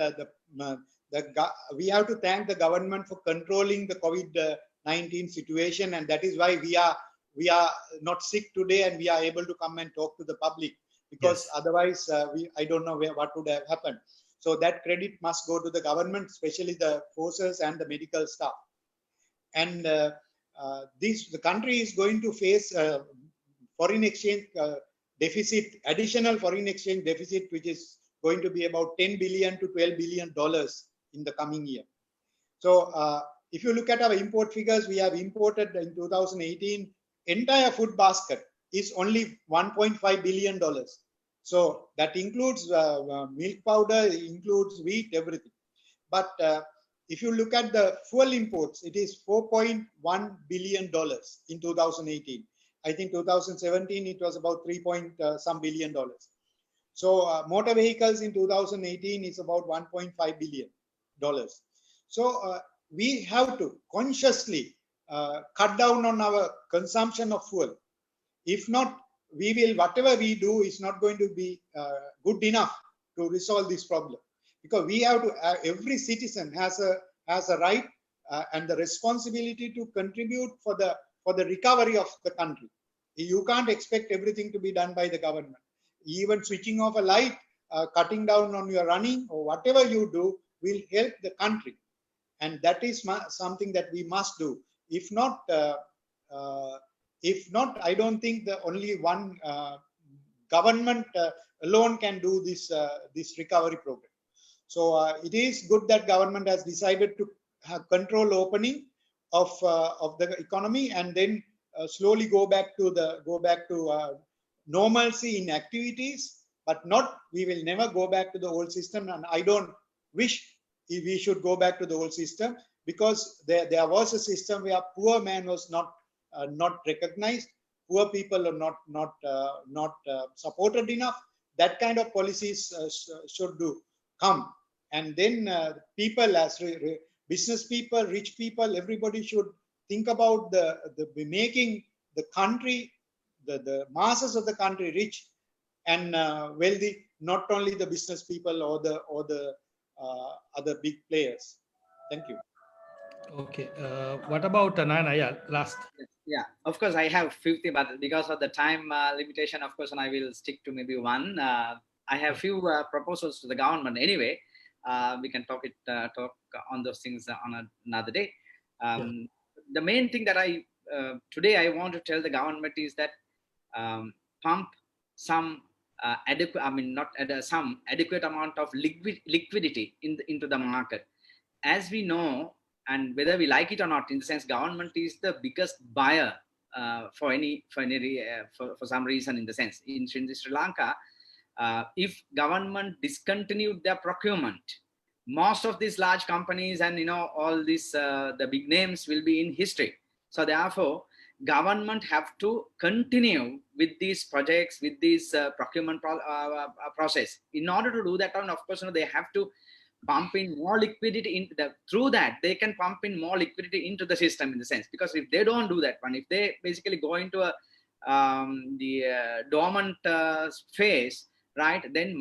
we have to thank the government for controlling the COVID-19 situation, and that is why we are not sick today and we are able to come and talk to the public, because Yes. Otherwise I don't know what would have happened. So that credit must go to the government, especially the forces and the medical staff. And the country is going to face foreign exchange deficit, additional foreign exchange deficit, which is going to be about $10 billion to $12 billion in the coming year. So if you look at our import figures, we have imported in 2018, entire food basket is only $1.5 billion. So that includes milk powder, includes wheat, everything. But if you look at the fuel imports, it is $4.1 billion in 2018. I think 2017, it was about $3 billion. So motor vehicles in 2018 is about $1.5 billion. So we have to consciously cut down on our consumption of fuel. If not, whatever we do is not going to be good enough to resolve this problem, because we have to, every citizen has a right and the responsibility to contribute for the recovery of the country. You can't expect everything to be done by the government. Even switching off a light, cutting down on your running, or whatever you do will help the country. And that is something that we must do. If not, I don't think the only one government alone can do this recovery program. So it is good that government has decided to have control opening of the economy, and then slowly go back to normalcy in activities, but not, we will never go back to the old system. And I don't wish we should go back to the old system, because there was a system where poor man was not recognized, poor people are not supported enough. That kind of policies should come, and then people as business people, rich people, everybody should think about the making the country, the masses of the country rich and wealthy, not only the business people or the other big players. Thank you. Okay. What about Nayana? Last. Yeah, of course, I have 50, but because of the time limitation, of course, and I will stick to maybe one. I have few proposals to the government. Anyway, we can talk on those things on another day. The main thing that today I want to tell the government is that pump some some adequate amount of liquidity into the market. As we know, and whether we like it or not, in the sense, government is the biggest buyer for some reason, in the sense, in Sri Lanka, if government discontinued their procurement, most of these large companies and all these the big names will be in history. So therefore, government have to continue with these projects, with this procurement process. In order to do that, and of course, they have to pump in more liquidity through that they can pump in more liquidity into the system, in the sense, because if they don't do that one, if they basically go into the dormant phase, right, then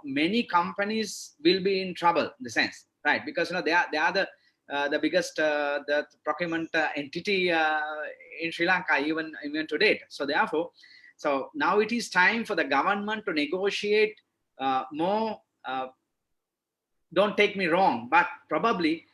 many companies will be in trouble, in the sense, right, because they are the biggest the procurement entity in Sri Lanka, even to date. So therefore, now it is time for the government to negotiate more. Don't take me wrong, but probably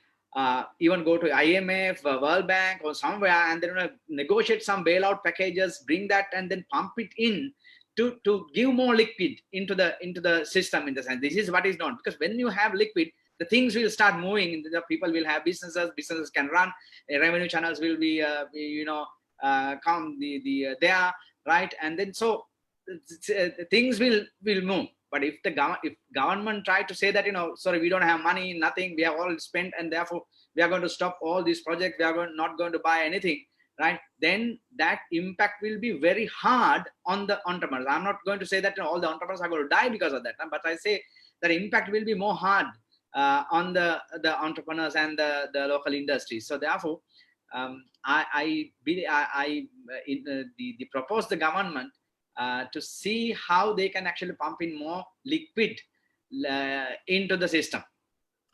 even go to IMF, World Bank, or somewhere, and then negotiate some bailout packages, bring that, and then pump it in to give more liquid into the system, in the sense. This is what is known, because when you have liquid, the things will start moving. The people will have businesses can run, revenue channels will be come there, right, and then so things will move. But if government try to say that, sorry, we don't have money, nothing, we have all spent, and therefore we are going to stop all these projects, we are not going to buy anything, right, then that impact will be very hard on the entrepreneurs. I'm not going to say that all the entrepreneurs are going to die because of that, but I say that impact will be more hard on the entrepreneurs and the local industries. So therefore, I propose the government to see how they can actually pump in more liquid into the system.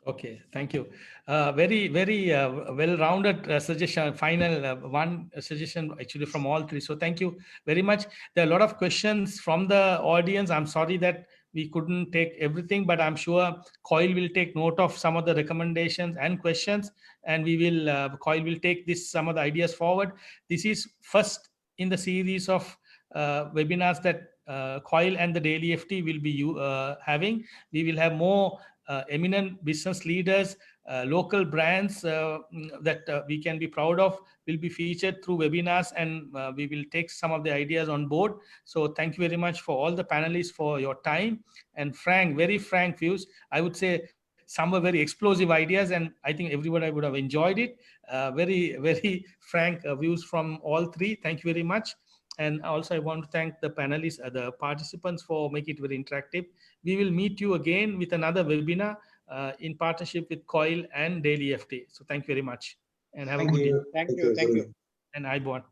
Okay, thank you. Very well-rounded suggestion. Final one suggestion actually from all three. So thank you very much. There are a lot of questions from the audience. I'm sorry that we couldn't take everything, but I'm sure COIL will take note of some of the recommendations and questions, and we will COIL will take some of the ideas forward. This is first in the series of webinars that COIL and the Daily FT will be having. We will have more eminent business leaders, local brands that we can be proud of will be featured through webinars, and we will take some of the ideas on board. So thank you very much for all the panelists for your time and very frank views. I would say some were very explosive ideas, and I think everybody would have enjoyed it. Very frank views from all three. Thank you very much. And also I want to thank the panelists, the participants, for making it very interactive. We will meet you again with another webinar in partnership with COIL and Daily FT. So thank you very much, and have a good day. Thank you. And Aibon.